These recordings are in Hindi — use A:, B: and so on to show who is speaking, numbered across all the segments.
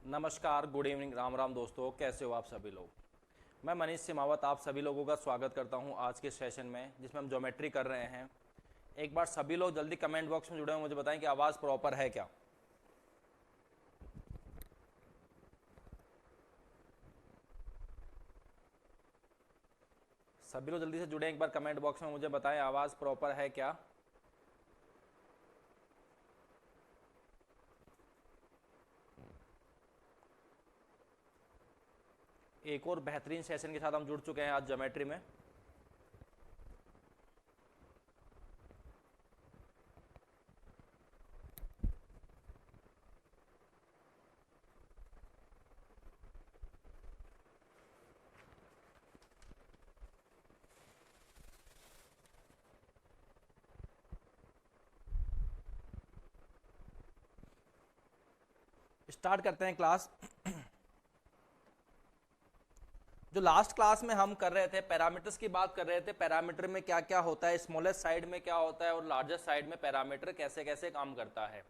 A: नमस्कार, गुड इवनिंग, राम राम दोस्तों, कैसे हो आप सभी लोग। मैं मनीष सिमावत आप सभी लोगों का स्वागत करता हूं आज के सेशन में जिसमें हम ज्योमेट्री कर रहे हैं। एक बार सभी लोग जल्दी कमेंट बॉक्स में जुड़े हुए मुझे बताएं कि आवाज़ प्रॉपर है क्या। सभी लोग जल्दी से जुड़े, एक बार कमेंट बॉक्स में मुझे बताएं आवाज़ प्रॉपर है क्या। एक और बेहतरीन सेशन के साथ हम जुड़ चुके हैं आज ज्योमेट्री में। स्टार्ट करते हैं क्लास। जो लास्ट क्लास में हम कर रहे थे पैरामीटर्स की बात कर रहे थे, पैरामीटर में क्या क्या होता है, स्मॉलेस्ट साइड में क्या होता है और लार्जेस्ट साइड में पैरामीटर कैसे कैसे काम करता है।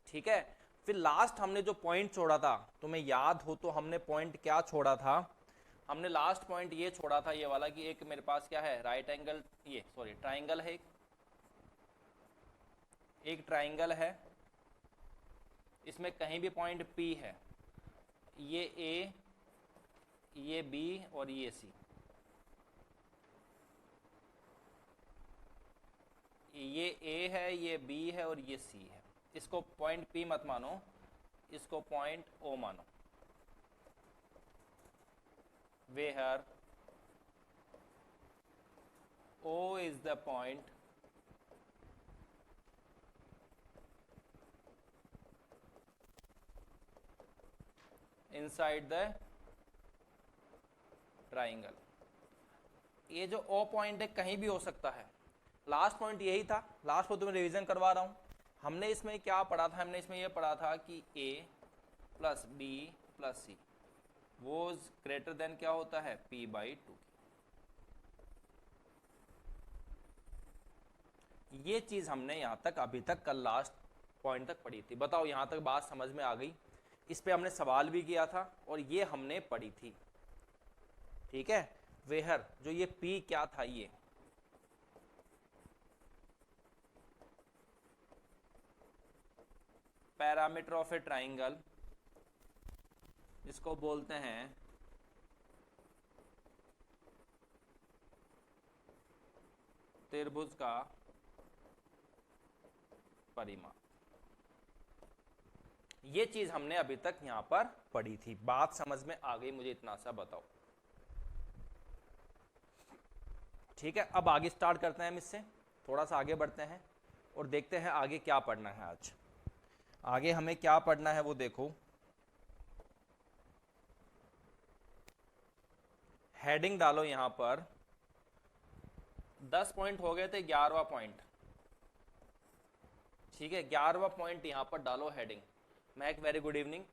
A: ठीक है, फिर लास्ट हमने जो पॉइंट छोड़ा था, तुम्हें याद हो तो हमने पॉइंट क्या छोड़ा था। हमने लास्ट पॉइंट ये छोड़ा था, ये वाला कि एक मेरे पास क्या है, राइट एंगल, ये सॉरी ट्राइंगल है, एक ट्राइंगल है, इसमें कहीं भी पॉइंट P है, ये A, ये B और ये C। ये A है, ये B है और ये C है। इसको पॉइंट P मत मानो, इसको पॉइंट O मानो। Where O is the point inside the triangle. ये जो O पॉइंट है कहीं भी हो सकता है। लास्ट पॉइंट यही था, लास्ट को तुम्हें रिवीजन करवा रहा हूं। हमने इसमें क्या पढ़ा था, हमने इसमें ये पढ़ा था कि A plus B plus C was greater than क्या होता है, P/2। ये चीज हमने यहां तक अभी तक कल लास्ट पॉइंट तक पढ़ी थी। बताओ यहां तक बात समझ में आ गई। इस पे हमने सवाल भी किया था और ये हमने पढ़ी थी। ठीक है, वेहर जो ये P क्या था, ये पैरामीटर ऑफ ए ट्राइंगल, जिसको बोलते हैं त्रिभुज का परिमाप। ये चीज हमने अभी तक यहां पर पढ़ी थी। बात समझ में आ गई, मुझे इतना सा बताओ। ठीक है, अब आगे स्टार्ट करते हैं हम इससे, थोड़ा सा आगे बढ़ते हैं और देखते हैं आगे क्या पढ़ना है। आज आगे हमें क्या पढ़ना है वो देखो। हेडिंग डालो यहां पर। 10 पॉइंट हो गए थे, 11वां पॉइंट। ठीक है, 11वां पॉइंट यहां पर डालो हेडिंग। महक वेरी गुड इवनिंग।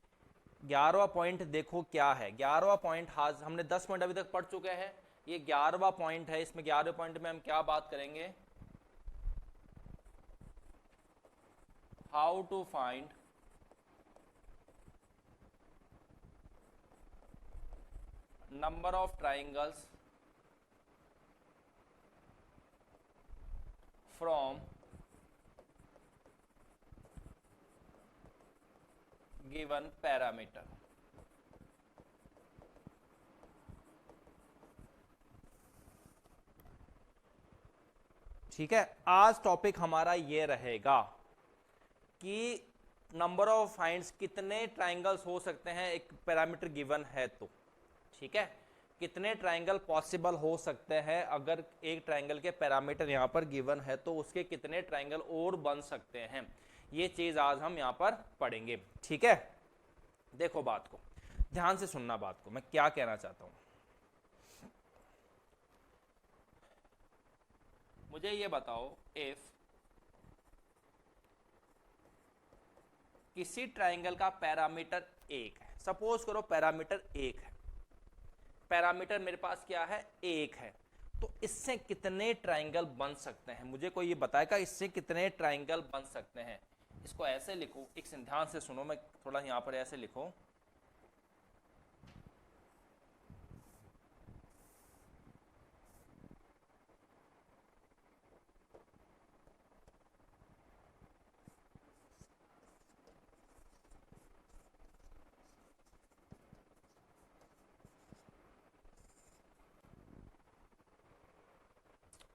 A: 11वां पॉइंट देखो क्या है। 11वां पॉइंट आज हमने 10 पॉइंट अभी तक पढ़ चुके हैं, ये 11वां पॉइंट है। इसमें 11वें पॉइंट में हम क्या बात करेंगे, how to find number of triangles from given parameter. ठीक है, आज टॉपिक हमारा ये रहेगा कि नंबर ऑफ फाइंड्स, कितने ट्राइंगल्स हो सकते हैं एक पैरामीटर गिवन है तो। ठीक है, कितने ट्राइंगल पॉसिबल हो सकते हैं अगर एक ट्राइंगल के पैरामीटर यहां पर गिवन है तो उसके कितने ट्राइंगल और बन सकते हैं, ये चीज आज हम यहां पर पढ़ेंगे। ठीक है, देखो बात को ध्यान से सुनना, बात को मैं क्या कहना चाहता हूं। मुझे ये बताओ, इफ किसी ट्राइंगल का पैरामीटर 1 है, सपोज करो पैरामीटर 1 है, पैरामीटर मेरे पास क्या है, 1 है, तो इससे कितने ट्राइंगल बन सकते हैं, मुझे कोई ये बताएगा इससे कितने ट्राइंगल बन सकते हैं। इसको ऐसे लिखो, एक ध्यान से सुनो, मैं थोड़ा यहां पर ऐसे लिखो,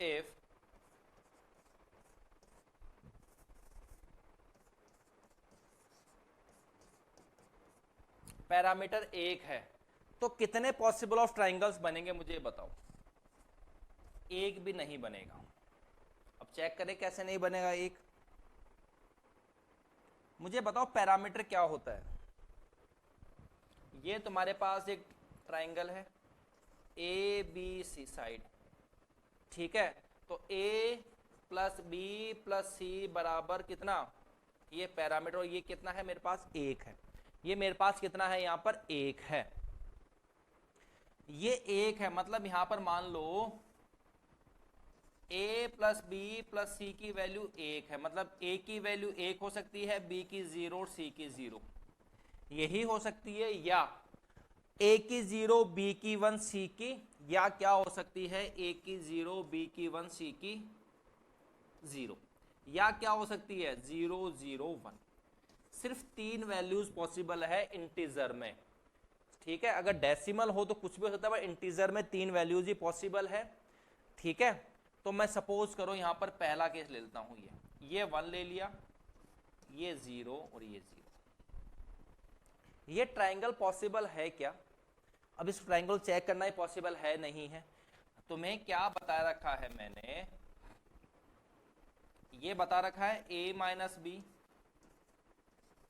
A: इफ पैरामीटर एक है तो कितने पॉसिबल ऑफ ट्राइंगल्स बनेंगे मुझे बताओ। एक भी नहीं बनेगा। अब चेक करें कैसे नहीं बनेगा एक। मुझे बताओ पैरामीटर क्या होता है। ये तुम्हारे पास एक ट्राइंगल है ए बी सी साइड, ठीक है। तो ए प्लस बी प्लस सी बराबर कितना, ये पैरामीटर, और ये कितना है मेरे पास एक है। ये मेरे पास कितना है यहां पर एक है। ये एक है मतलब यहां पर मान लो a प्लस बी प्लस सी की वैल्यू एक है, मतलब a की वैल्यू एक हो सकती है, b की 0 और c की 0 यही हो सकती है, या a की 0 b की 1 c की, या क्या हो सकती है a की 0 b की 1 c की 0, या क्या हो सकती है 0 0 1। सिर्फ तीन वैल्यूज पॉसिबल है इंटीजर में, ठीक है। अगर डेसिमल हो तो कुछ भी हो सकता है, इंटीजर में तीन वैल्यूज ही पॉसिबल है, ठीक है। तो मैं सपोज करो यहां पर पहला केस ले लेता हूं, ये 1 ले लिया, ये 0 और ये 0। ये ट्राइंगल पॉसिबल है क्या। अब इस ट्राइंगल चेक करना ही पॉसिबल है नहीं है। तुम्हें क्या बता रखा है मैंने, ये बता रखा है a माइनस बी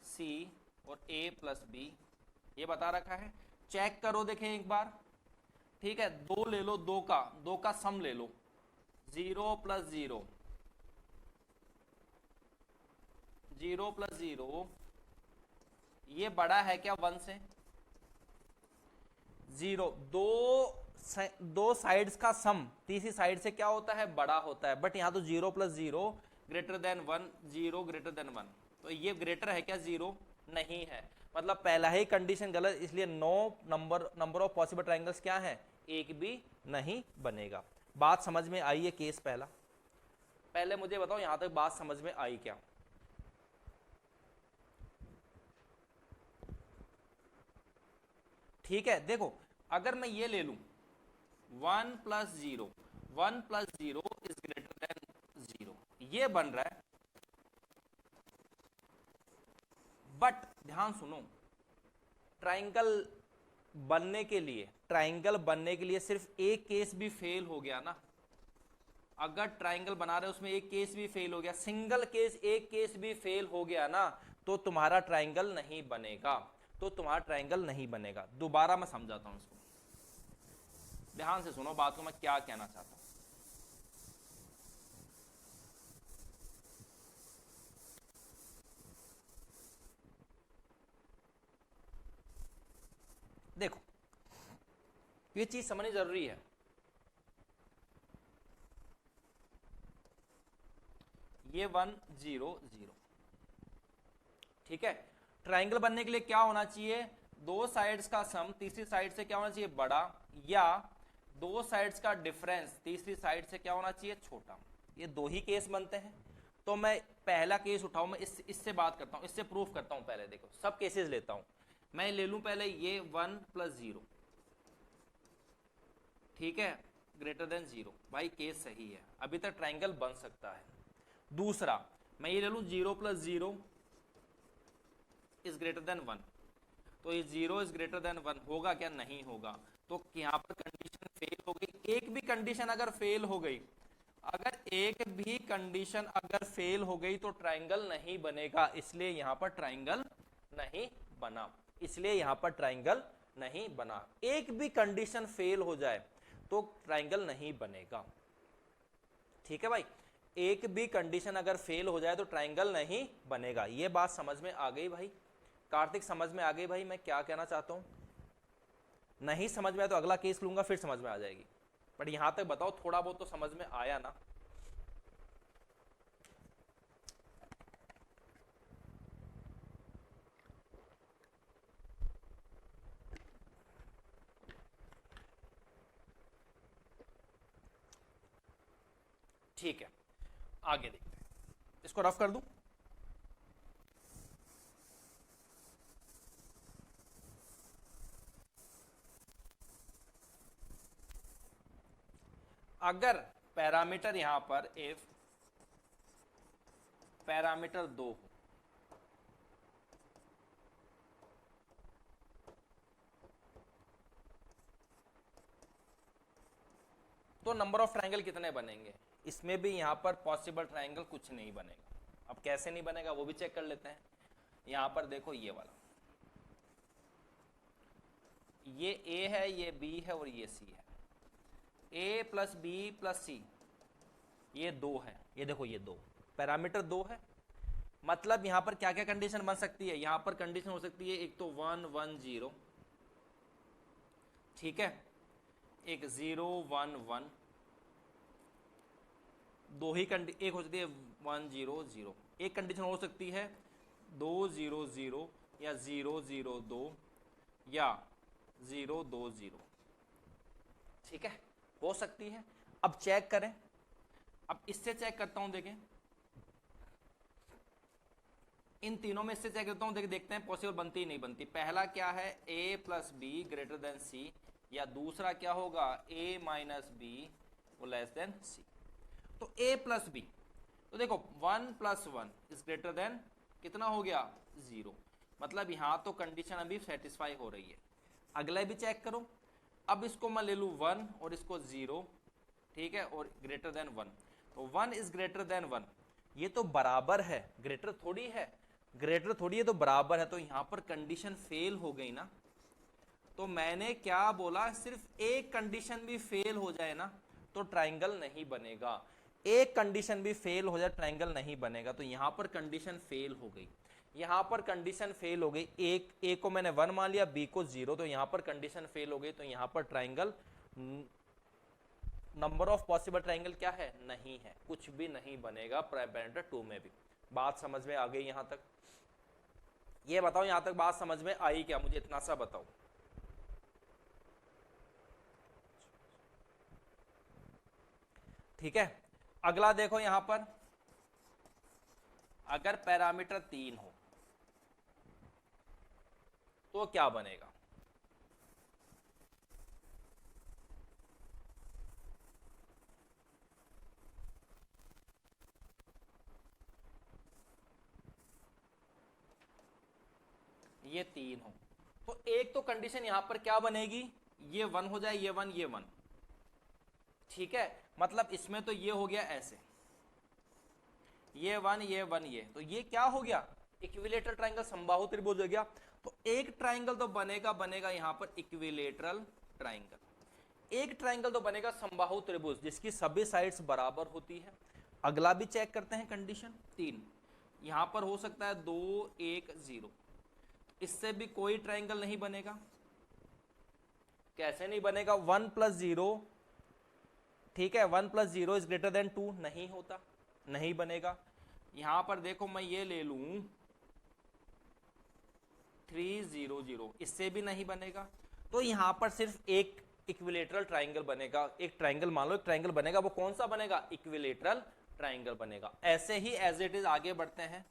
A: सी और a प्लस बी, ये बता रखा है। चेक करो देखें एक बार, ठीक है। दो ले लो, दो का सम ले लो, 0 प्लस 0, 0 प्लस 0, ये बड़ा है क्या 1 से। 0 दो साइड्स का सम तीसरी साइड से क्या होता है बड़ा होता है, बट यहां तो 0 plus 0 greater than 1, 0 greater than 1, तो ये ग्रेटर है क्या 0 नहीं है, मतलब पहला ही कंडीशन गलत। इसलिए no number of possible triangles क्या है, एक भी नहीं बनेगा। बात समझ में आई है केस पहला। पहले मुझे बताओ यहां तक बात समझ में आई क्या। ठीक है, देखो अगर मैं ये ले लूं 1 plus 0, 1 plus 0 is greater than 0, ये बन रहा है। बट ध्यान सुनो, ट्राइंगल बनने के लिए सिर्फ एक केस भी फेल हो गया ना। अगर ट्राइंगल बना रहे हो उसमें एक केस भी फेल हो गया, सिंगल केस एक केस भी फेल हो गया ना, तो तुम्हारा ट्राइंगल नहीं बनेगा, दोबारा मैं समझाता हूं इसको, ध्यान से सुनो बात को, मैं क्या कहना चाहता हूं। देखो ये चीज समझनी जरूरी है। ये 1 0 0, ठीक है। ट्राइंगल बनने के लिए क्या होना चाहिए, दो साइड्स का सम तीसरी साइड से क्या होना चाहिए बड़ा, या दो साइड्स का डिफरेंस तीसरी साइड से क्या होना चाहिए छोटा। ये दो ही केस बनते हैं। तो मैं पहला केस उठाऊं, मैं इससे बात करता हूं, इससे प्रूफ करता हूं। पहले देखो सब केसेस लेता हूं, मैं ले लूं पहले ये 1 प्लस 0, ठीक है, ग्रेटर देन 0, भाई केस सही है, अभी तक ट्राइंगल बन सकता है। दूसरा मैं ये ले लूं 0 प्लस 0 इज ग्रेटर देन 1, तो ये 0 इज ग्रेटर देन 1 होगा क्या, नहीं होगा। तो यहां पर कंडीशन फेल हो गई। एक भी कंडीशन अगर फेल हो गई, तो ट्राइंगल नहीं बनेगा, इसलिए यहां पर ट्राइंगल नहीं बना। एक भी कंडीशन फेल हो जाए तो ट्राइंगल नहीं बनेगा, ठीक है भाई। एक भी कंडीशन अगर फेल हो जाए तो ट्राइंगल नहीं बनेगा। ये बात समझ में आ गई भाई। कार्तिक समझ में आ गई भाई मैं क्या कहना चाहता हूं। नहीं समझ में आया तो अगला केस लूंगा, फिर समझ में आ जाएगी। बट यहां तक बताओ थोड़ा बहुत तो समझ में आया ना। ठीक है, आगे देखते हैं, इसको रफ कर दूं। अगर पैरामीटर यहां पर इफ पैरामीटर 2 हो, तो नंबर ऑफ ट्रायंगल कितने बनेंगे? इसमें भी यहां पर पॉसिबल ट्रायंगल कुछ नहीं बनेगा। अब कैसे नहीं बनेगा वो भी चेक कर लेते हैं। यहां पर देखो ये वाला, ये ए है, ये बी है और ये सी है। ए प्लस बी प्लस सी, ये 2 है। ये देखो ये 2 पैरामीटर 2 है। मतलब यहां पर क्या क्या कंडीशन बन सकती है? यहां पर कंडीशन हो सकती है एक तो 1 1 0, ठीक है, एक 0 1 1, दो ही एक हो सकती है 1 0 0, एक कंडीशन हो सकती है 2 0 0 या 0 0 2 या 0 2 0, ठीक है, हो सकती है। अब चेक करें, अब इससे चेक करता हूं, देखें इन तीनों में इससे चेक करता हूं, देखते हैं पॉसिबल बनती ही नहीं बनती। पहला क्या है, a plus b greater than c, या दूसरा क्या होगा a माइनस बी वो लेस देन सी। तो a प्लस बी, तो देखो 1 प्लस 1 इज ग्रेटर देन कितना हो गया 0, मतलब यहां तो कंडीशन अभी सेटिस्फाई हो रही है। अगला भी चेक करो, अब इसको मैं ले लूं 1 और इसको 0, ठीक है, और ग्रेटर देन 1, तो 1 इज ग्रेटर देन 1, ये तो बराबर है, ग्रेटर थोड़ी है, ग्रेटर थोड़ी है, तो बराबर है, तो यहां पर कंडीशन फेल हो गई ना। तो मैंने क्या बोला, सिर्फ एक कंडीशन भी फेल हो जाए ना तो ट्राइंगल नहीं बनेगा। एक कंडीशन भी फेल हो जाए ट्राइंगल नहीं बनेगा। तो यहां पर कंडीशन फेल हो गई, यहां पर कंडीशन फेल हो गई। एक ए को मैंने 1 मान लिया, बी को 0, तो यहां पर कंडीशन फेल हो गई। तो यहां पर triangle, number of possible triangle क्या है, नहीं है, कुछ भी नहीं बनेगा पैरामीटर 2 में भी। बात समझ में आ गई यहां तक? ये बताओ यहां तक बात समझ में आई क्या? मुझे इतना सा बताओ। ठीक है, अगला देखो यहां पर, अगर पैरामीटर 3 हो तो क्या बनेगा? ये 3 हो तो एक तो कंडीशन यहां पर क्या बनेगी, ये 1 हो जाए, ये 1 ये 1, ठीक है, मतलब इसमें तो ये हो गया ऐसे, ये 1 ये 1 ये, तो ये क्या हो गया, इक्विलेटरल ट्राइंगल, समबाहु त्रिभुज हो गया। तो एक ट्राइंगल तो बनेगा बनेगा यहां पर इक्विलेटरल ट्राइंगल, एक ट्राइंगल तो बनेगा समबाहु त्रिभुज जिसकी सभी साइड्स बराबर होती है। अगला भी चेक करते हैं, कंडीशन 3, यहां पर हो सकता है 2 1 0, इससे भी कोई ट्राइंगल नहीं बनेगा। कैसे नहीं बनेगा, 1 प्लस 0, ठीक है, 1 प्लस 0 इज ग्रेटर देन 2, नहीं होता, नहीं बनेगा। यहां पर देखो मैं ये ले लूं 3 0 0, इससे भी नहीं बनेगा। तो यहां पर सिर्फ एक इक्विलेटरल ट्राइंगल बनेगा, एक ट्राइंगल मान लो, एक ट्राइंगल बनेगा, वो कौन सा बनेगा, इक्विलेटरल ट्राइंगल बनेगा। ऐसे ही एज इट इज आगे बढ़ते हैं,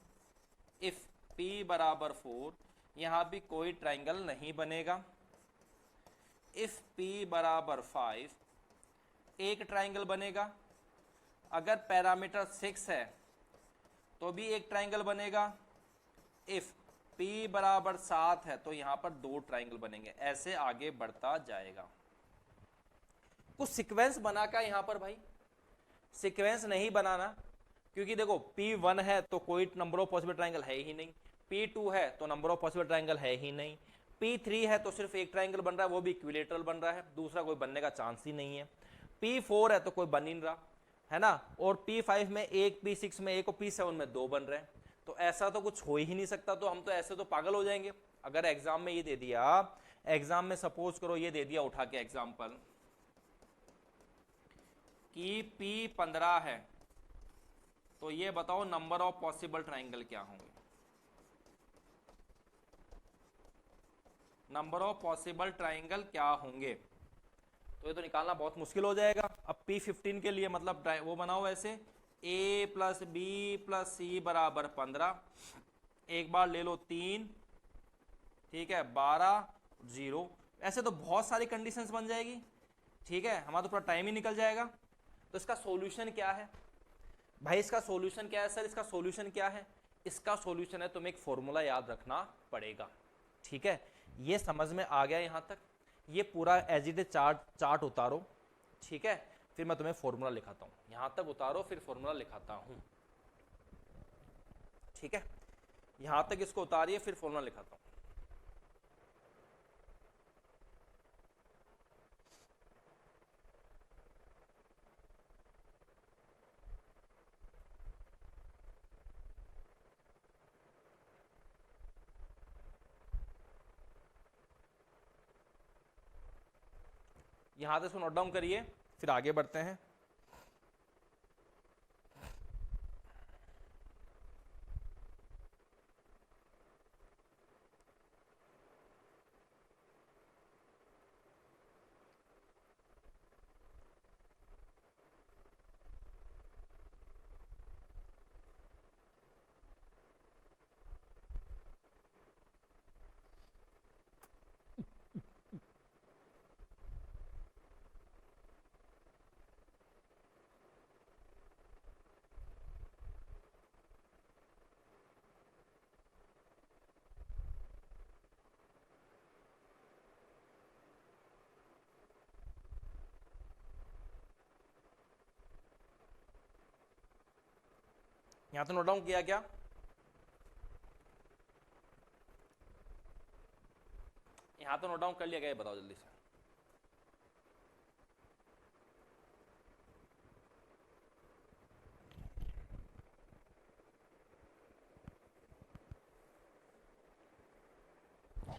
A: इफ P बराबर 4, यहां भी कोई ट्राइंगल नहीं बनेगा। इफ P बराबर 5, एक ट्राइंगल बनेगा। अगर पैरामीटर 6 है तो भी एक ट्राइंगल बनेगा। इफ P बराबर 7 है तो यहां पर 2 ट्राइंगल बनेंगे। ऐसे आगे बढ़ता जाएगा। कुछ सीक्वेंस बनाकर यहां पर भाई, सीक्वेंस नहीं बनाना, क्योंकि देखो P1 है तो कोई नंबर ऑफ पॉसिबल ट्राइंगल है ही नहीं, P2 है तो नंबर ऑफ पॉसिबल ट्राइंगल है ही नहीं, P3 है तो सिर्फ एक ट्राइंगल बन रहा है, वो भी इक्विलेटरल बन रहा है, दूसरा कोई बनने का चांस ही नहीं है। P4 है तो कोई बन ही नहीं रहा है ना, और P5 में एक, P6 में एक और P7 में 2 बन रहे हैं। तो ऐसा तो कुछ हो ही नहीं सकता। तो हम तो ऐसे तो पागल हो जाएंगे। अगर एग्जाम में ये दे दिया, एग्जाम में सपोज करो ये दे दिया उठा के एग्जाम्पल कि P15 है, तो ये बताओ नंबर ऑफ पॉसिबल ट्राइंगल क्या होंगे, नंबर ऑफ पॉसिबल ट्राइंगल क्या होंगे। तो ये तो निकालना बहुत मुश्किल हो जाएगा। अब P15 के लिए मतलब वो बनाओ ऐसे, A प्लस बी प्लस सी बराबर 15, एक बार ले लो 3, ठीक है, 12 0, ऐसे तो बहुत सारी कंडीशंस बन जाएगी, ठीक है, हमारा तो पूरा टाइम ही निकल जाएगा। तो इसका सॉल्यूशन क्या है भाई? इसका सॉल्यूशन क्या है सर? इसका सॉल्यूशन क्या है? इसका सॉल्यूशन है, तुम्हें एक फॉर्मूला याद रखना पड़ेगा। ठीक है, ये समझ में आ गया यहां तक? ये पूरा एज इट इज चार्ट उतारो। ठीक है, फिर मैं तुम्हें फॉर्मूला लिखाता हूं। यहां तक उतारो, फिर फॉर्मूला लिखाता हूं। ठीक है, यहां तक इसको उतारिए, फिर फॉर्मूला लिखाता हूं। यहां तक इसको नोट डाउन करिए, फिर आगे बढ़ते हैं। यहां तो नोट डाउन किया क्या? यहां तो नोट डाउन कर लिया क्या? ये बताओ जल्दी से।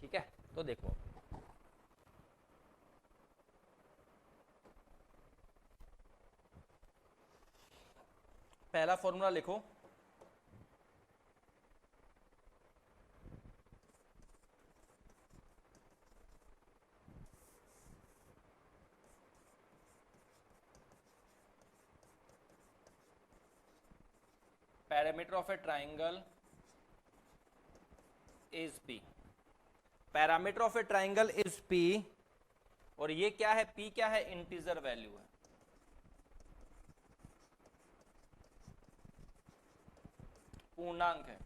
A: ठीक है, तो देखो, पहला फॉर्मूला लिखो। Parameter of A triangle is P. Parameter of A triangle is P, और ये क्या है? पी क्या है? इंटीजर वैल्यू है। पूर्णांक है।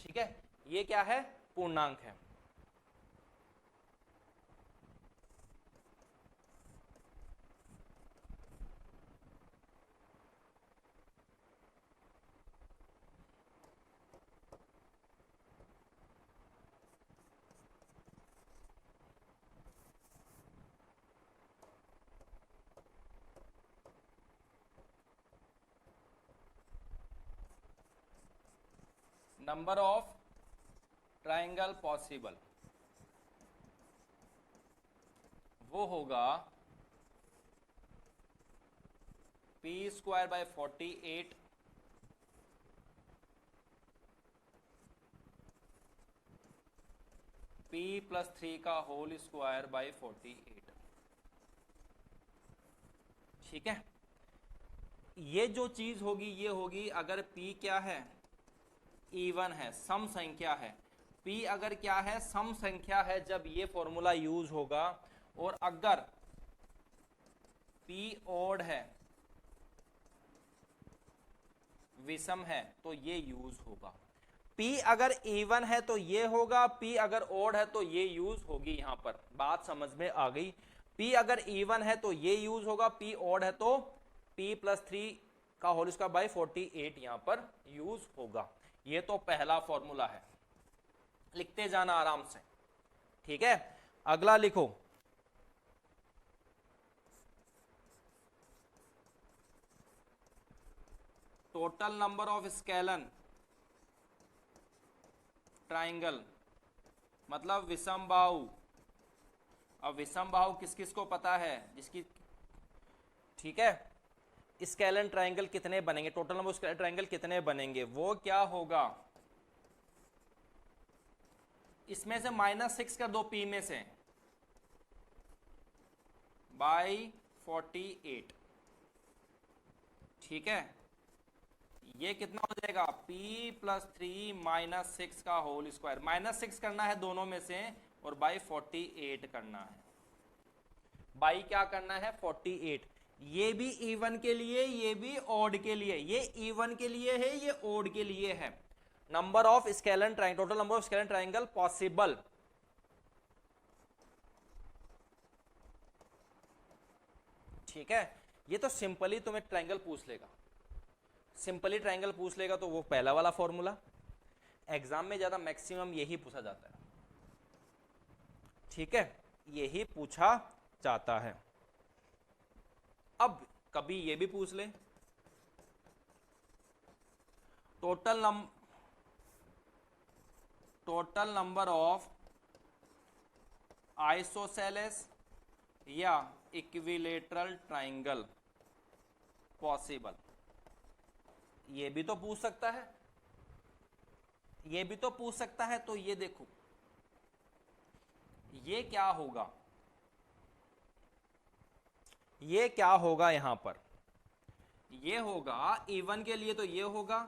A: ठीक है, ये क्या है? पूर्णांक है। नंबर ऑफ ट्राइंगल पॉसिबल वो होगा P square by 48 P plus 3 का होल स्क्वायर बाय 48। ठीक है, ये जो चीज होगी ये होगी अगर p क्या है? इवन है, सम संख्या है। p अगर क्या है? सम संख्या है, जब ये फॉर्मूला यूज होगा। और अगर p ओड है, विषम है, तो ये यूज होगा। p अगर इवन है तो ये होगा, p अगर ओड है तो ये यूज होगी। यहां पर बात समझ में आ गई? p अगर इवन है तो ये यूज होगा, p ओड है तो p प्लस 3 का होल स्क्वायर बाय 48 यहां पर यूज होगा। ये तो पहला फॉर्मूला है, लिखते जाना आराम से। ठीक है, अगला लिखो। Total number of scalene triangle मतलब विषम बाहु। अब विषम बाहु किस किस को पता है? जिसकी, ठीक है, स्केलन ट्राइंगल कितने बनेंगे? टोटल नंबर स्केलन ट्राइंगल कितने बनेंगे? वो क्या होगा? इसमें से -6 कर दो, p में से, बाई 48। ठीक है, ये कितना हो जाएगा? p प्लस 3 -6 का होल स्क्वायर। -6 करना है दोनों में से और बाई 48 करना है। बाई क्या करना है 48। ये भी इवन के लिए, ये भी ऑड के लिए, ये इवन के लिए है, ये ऑड के लिए है। Number of scalene triangle, total number of scalene triangle possible, ठीक है। ये तो सिंपली तुम्हें ट्राइंगल पूछ लेगा, सिंपली ट्राइंगल पूछ लेगा तो वो पहला वाला फॉर्मूला। एग्जाम में ज्यादा मैक्सिमम यही पूछा जाता है, ठीक है, यही पूछा जाता है। अब कभी ये भी पूछ ले, टोटल नंबर ऑफ आइसोसेलेस या इक्विलेटरल ट्राइंगल पॉसिबल, ये भी तो पूछ सकता है, ये भी तो पूछ सकता है। तो ये देखो ये क्या होगा, ये क्या होगा यहां पर, ये होगा इवन के लिए तो ये होगा,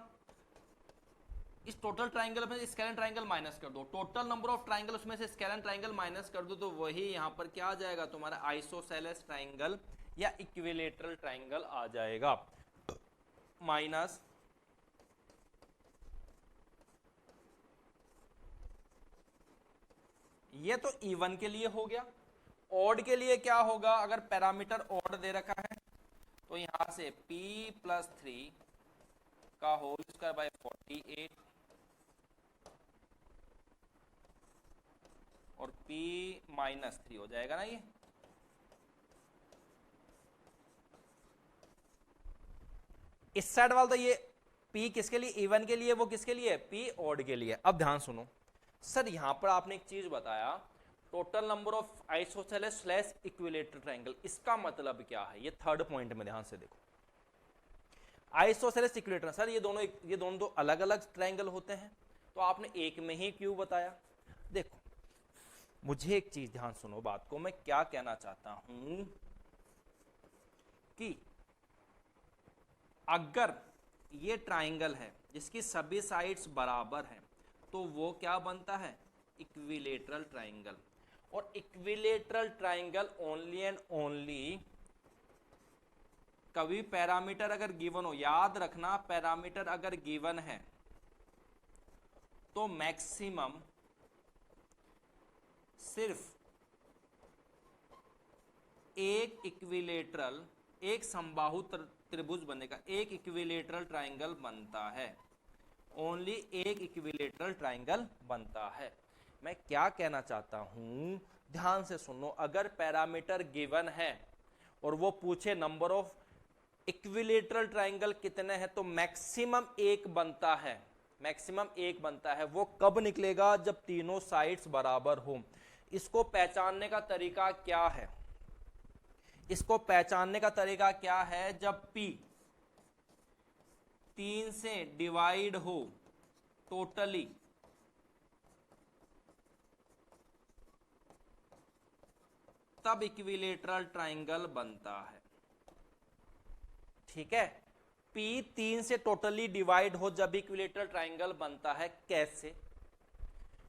A: इस टोटल ट्राइंगल में स्केलन ट्राइंगल माइनस कर दो, टोटल नंबर ऑफ ट्राइंगल उसमें से स्केलन ट्राइंगल माइनस कर दो, तो वही यहां पर क्या आ जाएगा तुम्हारा आइसोसेलेस ट्राइंगल या इक्विलेटरल ट्राइंगल आ जाएगा। माइनस ये तो इवन के लिए हो गया। ऑड के लिए क्या होगा, अगर पैरामीटर ऑड दे रखा है तो यहां से p + 3 का होल स्क्वायर बाय 48 और p - 3 हो जाएगा ना। ये इस साइड वाला तो ये p किसके लिए, इवन के लिए, वो किसके लिए, p ऑड के लिए। अब ध्यान सुनो सर, यहां पर आपने एक चीज बताया, total number of isosceles slash equilateral triangle, इसका मतलब क्या है, ये थर्ड पॉइंट में ध्यान से देखो। आइसोसेलेस इक्विलेटरल, सर ये दोनों दो अलग अलग ट्राइंगल होते हैं, तो आपने एक में ही क्यों बताया। देखो मुझे एक चीज ध्यान सुनो बात को, मैं क्या कहना चाहता हूं कि अगर ये ट्राइंगल है जिसकी सभी साइड्स बराबर हैं तो वो क्या बनता है, इक्विलेटरल ट्राइंगल। और equilateral triangle only and only, कभी पैरामीटर अगर गिवन हो, याद रखना पैरामीटर अगर गिवन है तो मैक्सिमम सिर्फ एक इक्विलेटरल, एक समबाहु त्रिभुज बनेगा, एक इक्विलेटरल ट्राइंगल बनता है, ओनली एक इक्विलेटरल ट्राइंगल बनता है। मैं क्या कहना चाहता हूं, ध्यान से सुनो, अगर पैरामीटर गिवन है और वो पूछे नंबर ऑफ इक्विलेटरल ट्राइंगल कितने हैं, तो मैक्सिमम एक बनता है, मैक्सिमम एक बनता है। वो कब निकलेगा, जब तीनों साइड्स बराबर हो। इसको पहचानने का तरीका क्या है, इसको पहचानने का तरीका क्या है, जब P 3 से डिवाइड हो टोटली, तब इक्विलेटरल ट्राइंगल बनता है, ठीक है। P 3 से टोटली डिवाइड हो जब इक्विलेटरल ट्राइंगल बनता है। कैसे,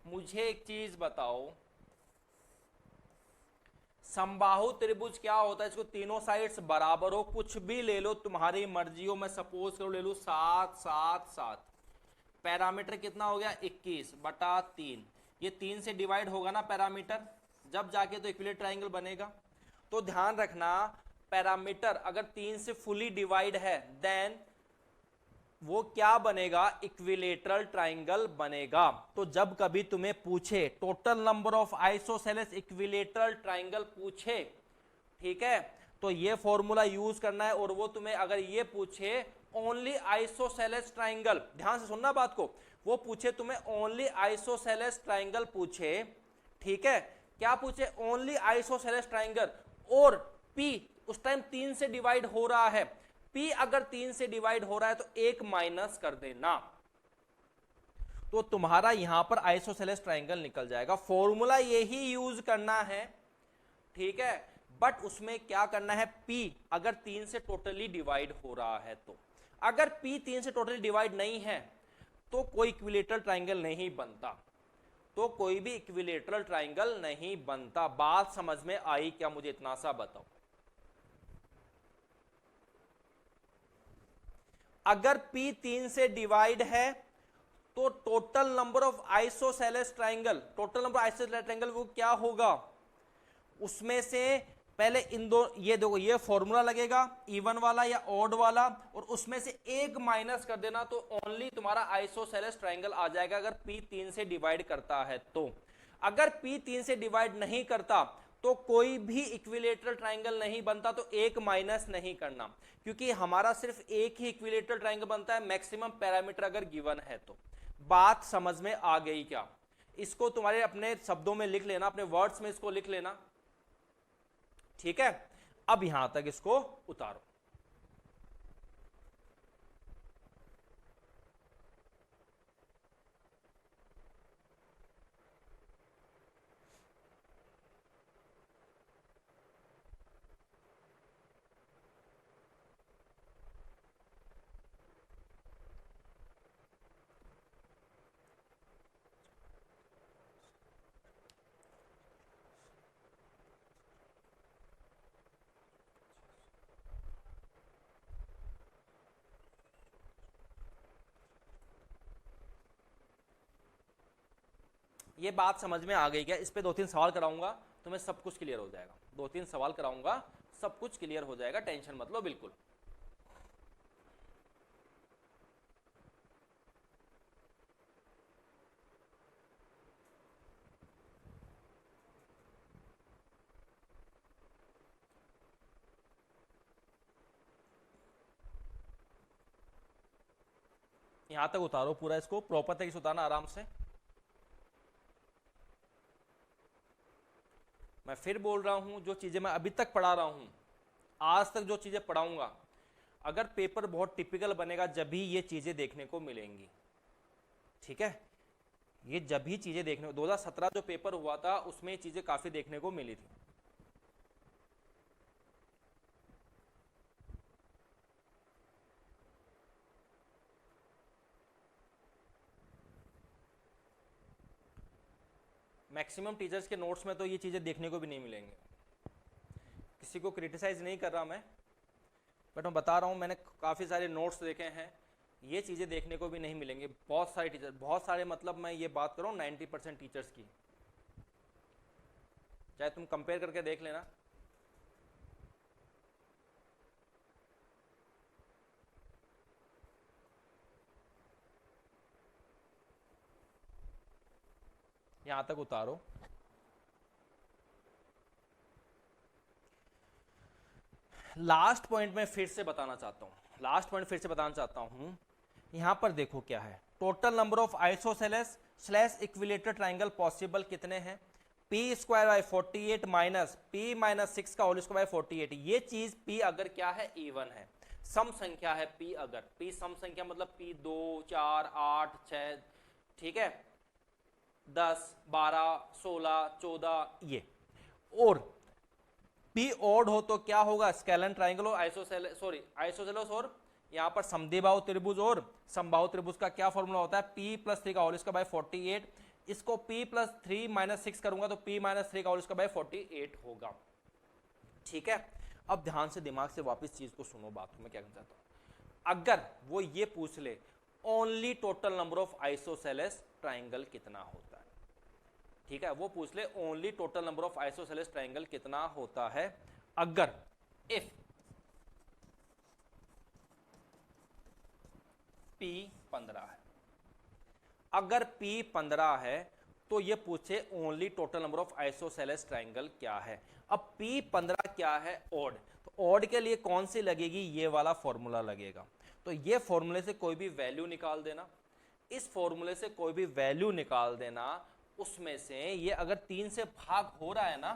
A: मुझे एक चीज बताओ, समबाहु त्रिभुज क्या होता है, इसको तीनों साइड्स बराबर हो, कुछ भी ले लो तुम्हारी मर्जी हो, मैं सपोज करो ले लू 7 7 7, पैरामीटर कितना हो गया 21/3, ये 3 से डिवाइड होगा ना पैरामीटर, जब जाके तो इक्विलेटरल ट्राइंगल बनेगा। तो ध्यान रखना पैरामीटर अगर 3 से फुली डिवाइड है देन वो क्या बनेगा, इक्विलेटरल ट्राइंगल बनेगा। तो जब कभी तुम्हें पूछे total number of isosceles equilateral triangle पूछे, ठीक है, तो ये फॉर्मूला यूज करना है। और वो तुम्हें अगर ये पूछे ओनली आइसोसेलेस ट्राइंगल, ध्यान से सुनना बात को, वो पूछे तुम्हें ओनली आइसोसेलेस ट्राइंगल पूछे, ठीक है, क्या पूछे, ओनली आइसोसेलेस ट्राइंगल, और P उस टाइम 3 से डिवाइड हो रहा है, P अगर 3 से डिवाइड हो रहा है तो 1 माइनस कर देना, तो तुम्हारा यहां पर आइसोसेलेस ट्राइंगल निकल जाएगा। फॉर्मूला यही यूज करना है, ठीक है, बट उसमें क्या करना है, P अगर 3 से टोटली डिवाइड हो रहा है तो, अगर P 3 से टोटली डिवाइड नहीं है तो कोई इक्विलेटरल ट्राइंगल नहीं बनता। तो कोई भी इक्विलेटरल ट्राइंगल नहीं बनता। बात समझ में आई क्या? मुझे इतना सा बताओ। अगर P 3 से डिवाइड है तो total number of isosceles triangle, total number isosceles triangle वो क्या होगा? उसमें से पहले इन दो, ये देखो ये फॉर्मूला लगेगा इवन वाला या ऑड वाला, और उसमें से एक माइनस कर देना तो ओनली तुम्हारा आइसोसेलेस ट्राइंगल आ जाएगा अगर P 3 से डिवाइड करता है तो। अगर P 3 से डिवाइड नहीं करता तो कोई भी इक्विलेटरल ट्राइंगल नहीं बनता, तो एक माइनस नहीं करना, क्योंकि हमारा सिर्फ एक ही इक्विलेटरल ट्राइंगल बनता है मैक्सिमम पैरामीटर अगर गिवन है तो। बात समझ में आ गई क्या? इसको तुम्हारे अपने शब्दों में लिख लेना, अपने वर्ड्स में इसको लिख लेना, ठीक है। अब यहां तक इसको उतारो। ये बात समझ में आ गई क्या? इस पे 2-3 सवाल कराऊंगा तुम्हें सब कुछ क्लियर हो जाएगा। 2-3 सवाल कराऊंगा सब कुछ क्लियर हो जाएगा, टेंशन मत लो बिल्कुल। यहां तक उतारो पूरा, इसको प्रॉपर तरीके से उतारना आराम से। मैं फिर बोल रहा हूं, जो चीजें मैं अभी तक पढ़ा रहा हूं, आज तक जो चीजें पढ़ाऊंगा, अगर पेपर बहुत टिपिकल बनेगा जब भी ये चीजें देखने को मिलेंगी, ठीक है। ये जब भी चीजें देखने को, 2017 जो पेपर हुआ था उसमें ये चीजें काफी देखने को मिली थी। मैक्सिमम टीचर्स के नोट्स में तो ये चीजें देखने को भी नहीं मिलेंगे। किसी को क्रिटिसाइज नहीं कर रहा मैं, बट मैं बता रहा हूँ, मैंने काफ़ी सारे नोट्स देखे हैं, ये चीज़ें देखने को भी नहीं मिलेंगे। बहुत सारे टीचर, बहुत सारे मतलब मैं ये बात कर रहा हूँ 90% टीचर्स की, चाहे तुम कंपेयर करके देख लेना। यहां तक उतारो। लास्ट पॉइंट में फिर से बताना चाहता हूं, लास्ट पॉइंट फिर से बताना चाहता हूं। यहां पर देखो क्या है, total number of isosceles slash equilateral triangle possible कितने हैं? P square by 48 minus P minus 6 का होल स्क्वायर बाई 48। ये चीज पी अगर क्या है? इवन है, सम संख्या है पी। अगर पी सम संख्या मतलब पी 2 4 8 6, ठीक है, 10 12 16 14 ये। और पी ओड हो तो क्या होगा? स्केलन ट्राइंगल और आइसोसेलेस और यहां पर समद्विबाहु त्रिभुज और समबाहु त्रिभुज का क्या फॉर्मूला होता है? p + 3 का होल स्क्वायर बाय 48। इसको p + 3 - 6 करूंगा तो p - 3 का होल स्क्वायर बाय 48 होगा, ठीक है। अब ध्यान से दिमाग से वापस चीज को सुनो, बात को मैं क्या कहना चाहता हूं। अगर वो ये पूछ ले only total number of isosceles triangle कितना होता है, ठीक है, वो पूछ ले only total number of isosceles triangle कितना होता है। अगर इफ P 15 है, अगर P 15 है तो ये पूछे only total number of isosceles triangle क्या है। अब P 15 क्या है? ओड। तो ओड के लिए कौन सी लगेगी? ये वाला फॉर्मूला लगेगा। तो ये फॉर्मूले से कोई भी वैल्यू निकाल देना, इस फॉर्मूले से कोई भी वैल्यू निकाल देना, उसमें से ये अगर 3 से भाग हो रहा है ना,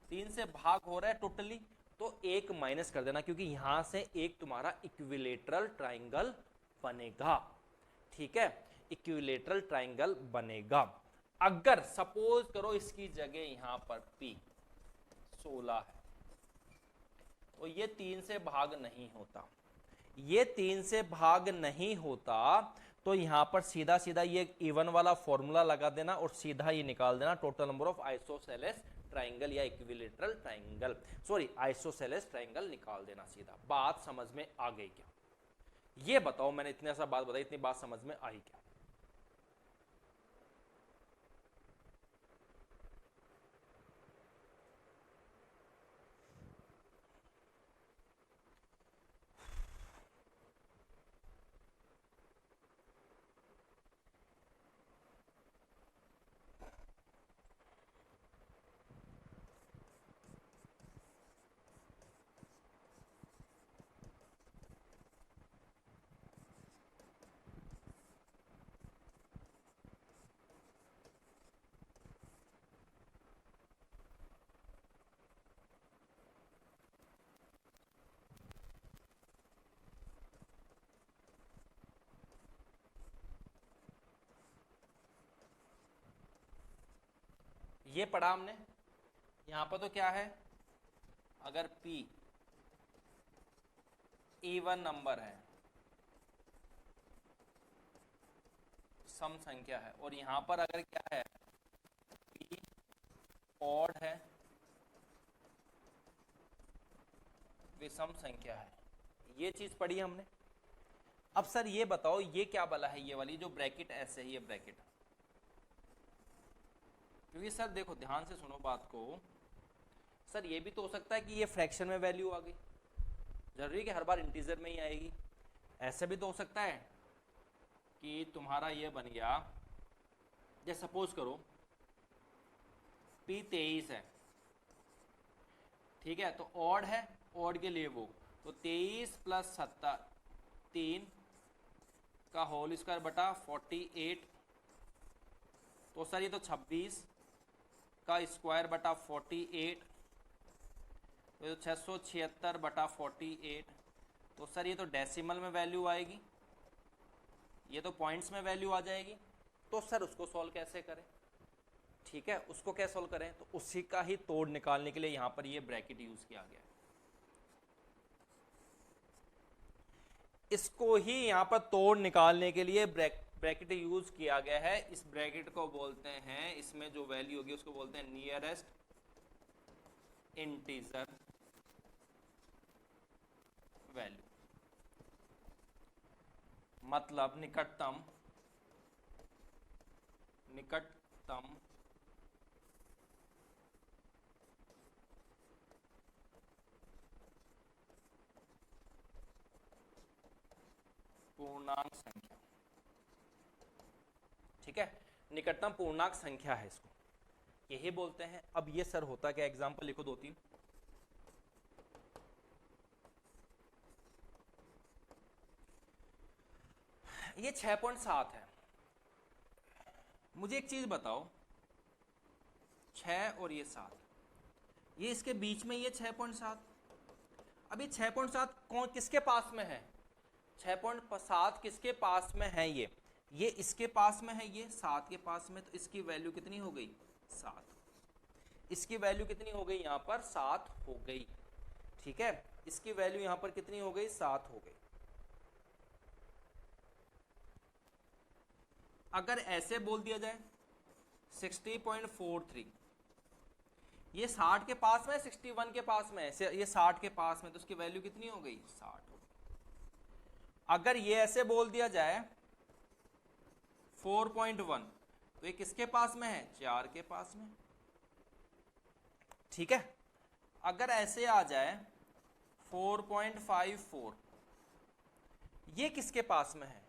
A: 3 से भाग हो रहा है टोटली, तो एक माइनस कर देना, क्योंकि यहां से एक तुम्हारा इक्विलेटरल ट्राइंगल बनेगा, ठीक है, इक्विलेटरल ट्राइंगल बनेगा। अगर सपोज करो इसकी जगह यहां पर P 16 है, तो ये 3 से भाग नहीं होता, ये 3 से भाग नहीं होता, तो यहां पर सीधा सीधा ये इवन वाला फॉर्मूला लगा देना और सीधा ये निकाल देना total number of isosceles triangle या equilateral triangle, sorry isosceles triangle निकाल देना सीधा। बात समझ में आ गई क्या? ये बताओ, मैंने इतने सा बात बताई, इतनी बात समझ में आई क्या? ये पढ़ा हमने। यहां पर तो क्या है, अगर P इवन नंबर है, सम संख्या है, और यहां पर अगर क्या है, P ऑड है, विषम संख्या है, ये चीज पढ़ी हमने। अब सर ये बताओ, ये क्या वाला है, ये वाली जो ब्रैकेट ऐसे है, ये ब्रैकेट, क्योंकि सर देखो ध्यान से सुनो बात को, सर ये भी तो हो सकता है कि ये फ्रैक्शन में वैल्यू आ गई, जरूरी कि हर बार इंटीजर में ही आएगी। ऐसे भी तो हो सकता है कि तुम्हारा ये बन गया, जैसे सपोज करो P 23 है, ठीक है, तो ऑड है, ऑड के लिए वो तो 23 प्लस 3 का होल स्क्वायर बटा 48, तो सर ये तो 26 का स्क्वायर बटा 48, तो 676 बटा 48, तो सर ये तो डेसिमल में वैल्यू आएगी, ये तो पॉइंट्स में वैल्यू आ जाएगी। तो सर उसको सॉल्व कैसे करें? ठीक है, उसको कैसे सॉल्व करें? तो उसी का ही तोड़ निकालने के लिए यहां पर ये ब्रैकेट यूज किया गया है। इसको ही यहां पर तोड़ निकालने के लिए ब्रैकेट यूज किया गया है। इस ब्रैकेट को बोलते हैं, इसमें जो वैल्यू होगी उसको बोलते हैं नियरेस्ट इंटीजर वैल्यू, मतलब निकटतम पूर्णांक संख्या। ठीक है, निकटतम पूर्णांक संख्या है, इसको यही बोलते हैं। अब ये सर होता क्या, एग्जांपल लिखो 2-3। ये 6.7 है। मुझे एक चीज बताओ, 6 और ये 7, ये इसके बीच में ये 6.7, अब ये 6.7 कौन किसके पास में है? 6.7 किसके पास में है? ये इसके पास में है, ये 7 के पास में, तो इसकी वैल्यू कितनी हो गई? 7। इसकी वैल्यू कितनी हो गई? यहां पर 7 हो गई। ठीक है, इसकी वैल्यू यहां पर कितनी हो गई? 7 हो गई। अगर ऐसे बोल दिया जाए 60.43, ये 60 के पास में, 61 के पास में, ये 60 के पास में, तो उसकी वैल्यू कितनी हो गई? 60 हो गई। अगर ये ऐसे बोल दिया जाए 4.1, तो ये किसके पास में है? 4 के पास में। ठीक है, अगर ऐसे आ जाए 4.54, ये किसके पास में है?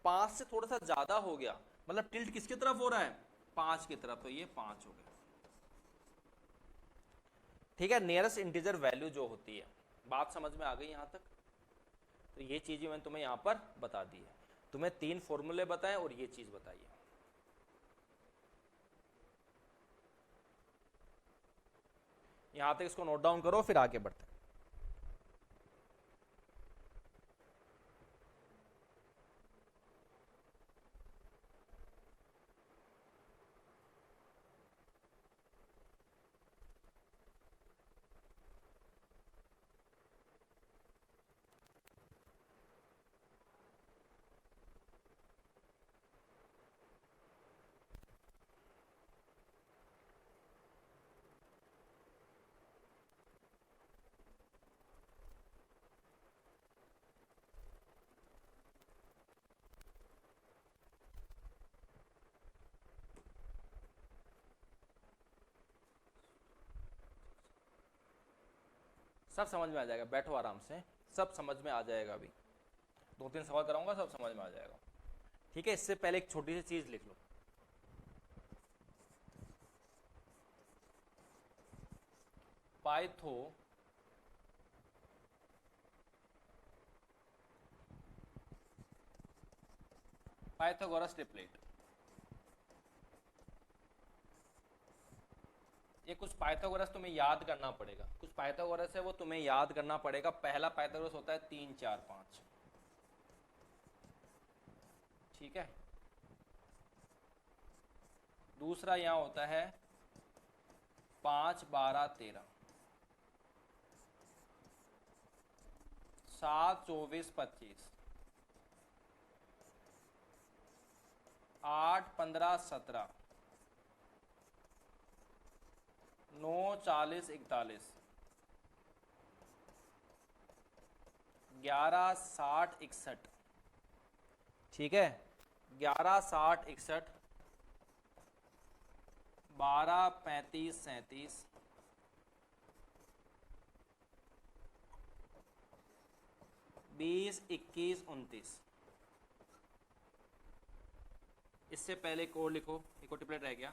A: 5 से थोड़ा सा ज्यादा हो गया, मतलब टिल्ट किसकी तरफ हो रहा है? 5 की तरफ, तो ये 5 हो गया। ठीक है, नियरेस्ट इंटीजर वैल्यू जो होती है, बात समझ में आ गई यहां तक? तो ये चीजें मैंने तुम्हें यहां पर बता दी है। तुम्हें 3 फॉर्मूले बताएं और ये चीज बताइए। यहां तक इसको नोट डाउन करो, फिर आगे बढ़ते हैं। सब समझ में आ जाएगा, बैठो आराम से, सब समझ में आ जाएगा। अभी 2-3 सवाल कराऊंगा, सब समझ में आ जाएगा। ठीक है, इससे पहले एक छोटी सी चीज लिख लो। पाइथागोरस ट्रिपलेट, ये कुछ पाइथागोरस तुम्हें याद करना पड़ेगा, कुछ पाइथागोरस है वो तुम्हें याद करना पड़ेगा। पहला पाइथागोरस होता है 3 4 5, ठीक है। दूसरा यहां होता है 5 12 13, 7 24 25, 8 15 17, 9 40 41, 11 60 61, ठीक है। 11 60 61, 12 35 37, 20 21 29। इससे पहले एक और लिखो, एक और ट्रिपलेट रह गया।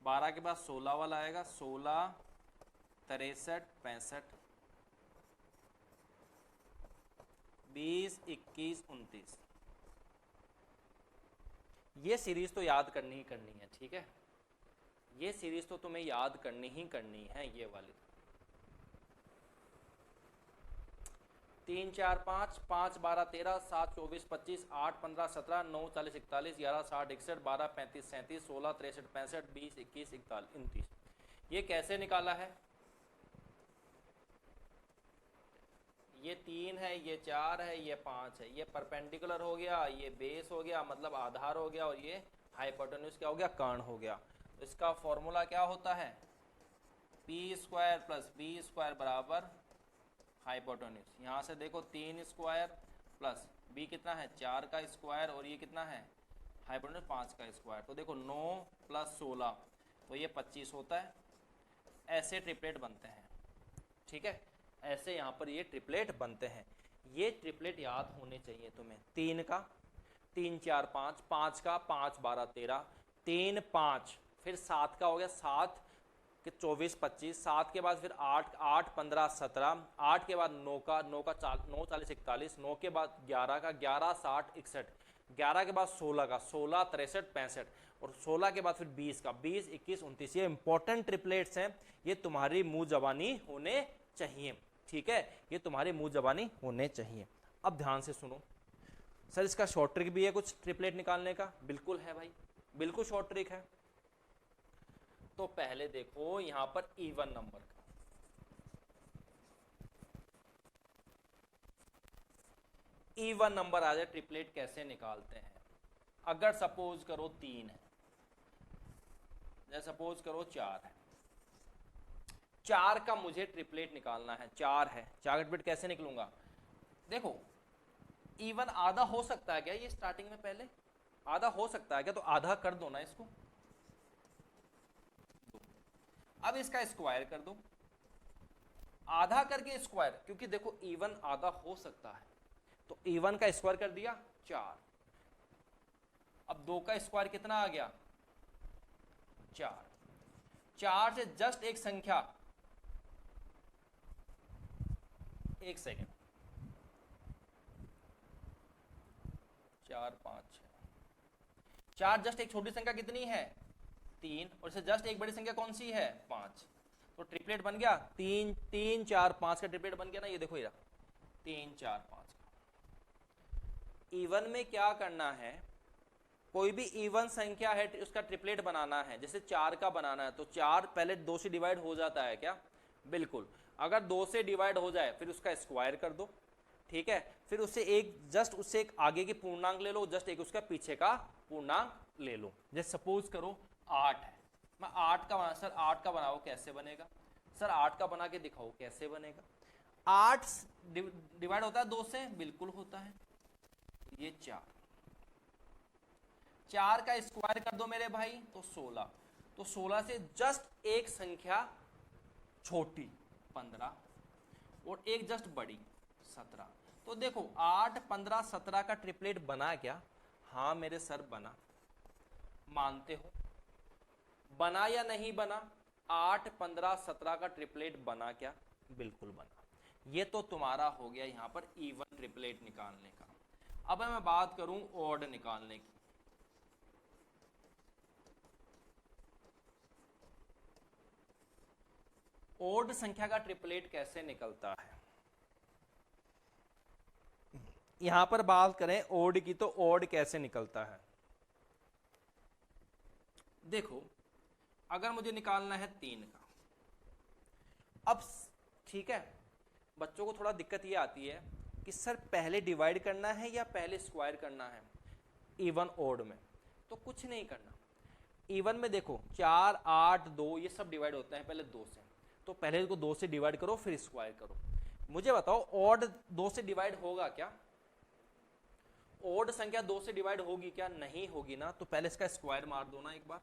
A: 12 के बाद 16 वाला आएगा, 16 63 65, 20 21 29। ये सीरीज तो याद करनी ही करनी है, ठीक है। ये सीरीज तो तुम्हें याद करनी ही करनी है, ये वाली। 3 4 5, 5 12 13, 7 24 25, 8 15 17, 9 40 41, 11 60 61, 12 35 37, 16 63 65, 20 21 41 29। ये कैसे निकाला है? ये 3 है, ये 4 है, ये 5 है, ये परपेंडिकुलर हो गया, ये बेस हो गया मतलब आधार हो गया, और ये हाइपोटेन्यूज क्या हो गया? कर्ण हो गया। तो इसका फॉर्मूला क्या होता है? P square plus B square बराबर हाइपोटेन्यूज। यहाँ से देखो 3 स्क्वायर प्लस बी कितना है? 4 का स्क्वायर, और ये कितना है? हाइपोटेन्यूज 5 का स्क्वायर। तो देखो 9 प्लस 16 तो ये 25 होता है। ऐसे ट्रिपलेट बनते हैं, ठीक है। ऐसे यहाँ पर ये ट्रिपलेट बनते हैं। ये ट्रिपलेट याद होने चाहिए तुम्हें। 3 का 3 4 5, 5 का 5 12 13, 3 5, फिर 7 का हो गया 7 के 24 25, 7 के बाद फिर 8 8 15 17, 8 के बाद 9 का 9 40 41, 9 के बाद 11 का 11 60 61, 11 के बाद 16 का 16 63 65, और 16 के बाद फिर 20 का 20 21 29। ये इंपॉर्टेंट ट्रिपलेट्स हैं, ये तुम्हारी मुंह जबानी होने चाहिए, ठीक है। ये तुम्हारी मुंह जबानी होने चाहिए। अब ध्यान से सुनो सर, इसका शॉर्ट ट्रिक भी है कुछ ट्रिपलेट निकालने का? बिल्कुल है भाई, बिल्कुल शॉर्ट ट्रिक है। तो पहले देखो यहां पर इवन नंबर का, इवन नंबर आ जाए ट्रिपलेट कैसे निकालते हैं। अगर सपोज करो 3 है, जैसे सपोज करो 4 है, 4 का मुझे ट्रिपलेट निकालना है। 4 है, 4 का ट्रिपलेट कैसे निकलूंगा? देखो इवन आधा हो सकता है क्या? ये स्टार्टिंग में पहले आधा हो सकता है क्या? तो आधा कर दो ना इसको। अब इसका स्क्वायर कर दो, आधा करके स्क्वायर, क्योंकि देखो इवन आधा हो सकता है, तो इवन का स्क्वायर कर दिया 4। अब 2 का स्क्वायर कितना आ गया? 4। 4 से जस्ट एक संख्या, एक सेकेंड, 4 5 6, 4 जस्ट एक छोटी संख्या कितनी है? 3, और इससे जस्ट एक बड़ी संख्या कौन सी है? 5। तो ट्रिपलेट बन गया 3 3 4 5 का ट्रिपलेट बन गया ना। ये देखो ये 3 4 5 का। इवन में क्या करना है? कोई भी इवन संख्या है उसका ट्रिपलेट बनाना है। जैसे 4 का बनाना है तो 4 पहले 2 से डिवाइड हो जाता है क्या? बिल्कुल। अगर 2 से डिवाइड हो जाए फिर उसका स्क्वायर कर दो, ठीक है। फिर उससे एक जस्ट उससे एक आगे के पूर्णांक ले लो, जस्ट एक उसका पीछे का पूर्णांक ले लो। जैसे सपोज करो 8 है, मैं 8 का बना, सर 8 का बनाओ कैसे बनेगा? सर 8 का बना के दिखाओ कैसे बनेगा? 8 डिवाइड होता है 2 से? बिल्कुल होता है। ये 4 का स्क्वायर कर दो मेरे भाई, तो 16। तो 16 से जस्ट एक संख्या छोटी, 15 और एक जस्ट बड़ी 17। तो देखो 8, 15, 17 का ट्रिपलेट बना क्या? हाँ मेरे सर बना। मानते हो बना या नहीं बना? 8, 15, 17 का ट्रिपलेट बना क्या? बिल्कुल बना। ये तो तुम्हारा हो गया यहां पर इवन ट्रिपलेट निकालने का। अब मैं बात करूं ऑड निकालने की। ऑड संख्या का ट्रिपलेट कैसे निकलता है? यहां पर बात करें ऑड की, तो ऑड कैसे निकलता है? देखो अगर मुझे निकालना है 3 का, अब ठीक है, बच्चों को थोड़ा दिक्कत ये आती है कि सर पहले डिवाइड करना है या पहले स्क्वायर करना है इवन ऑड में। तो कुछ नहीं करना। इवन में देखो 4, 8, 2 ये सब डिवाइड होते हैं पहले 2 से, तो पहले इसको 2 से डिवाइड करो फिर स्क्वायर करो। मुझे बताओ ऑड 2 से डिवाइड होगा क्या? ऑड संख्या 2 से डिवाइड होगी क्या? नहीं होगी ना। तो पहले इसका स्क्वायर मार दो ना एक बार।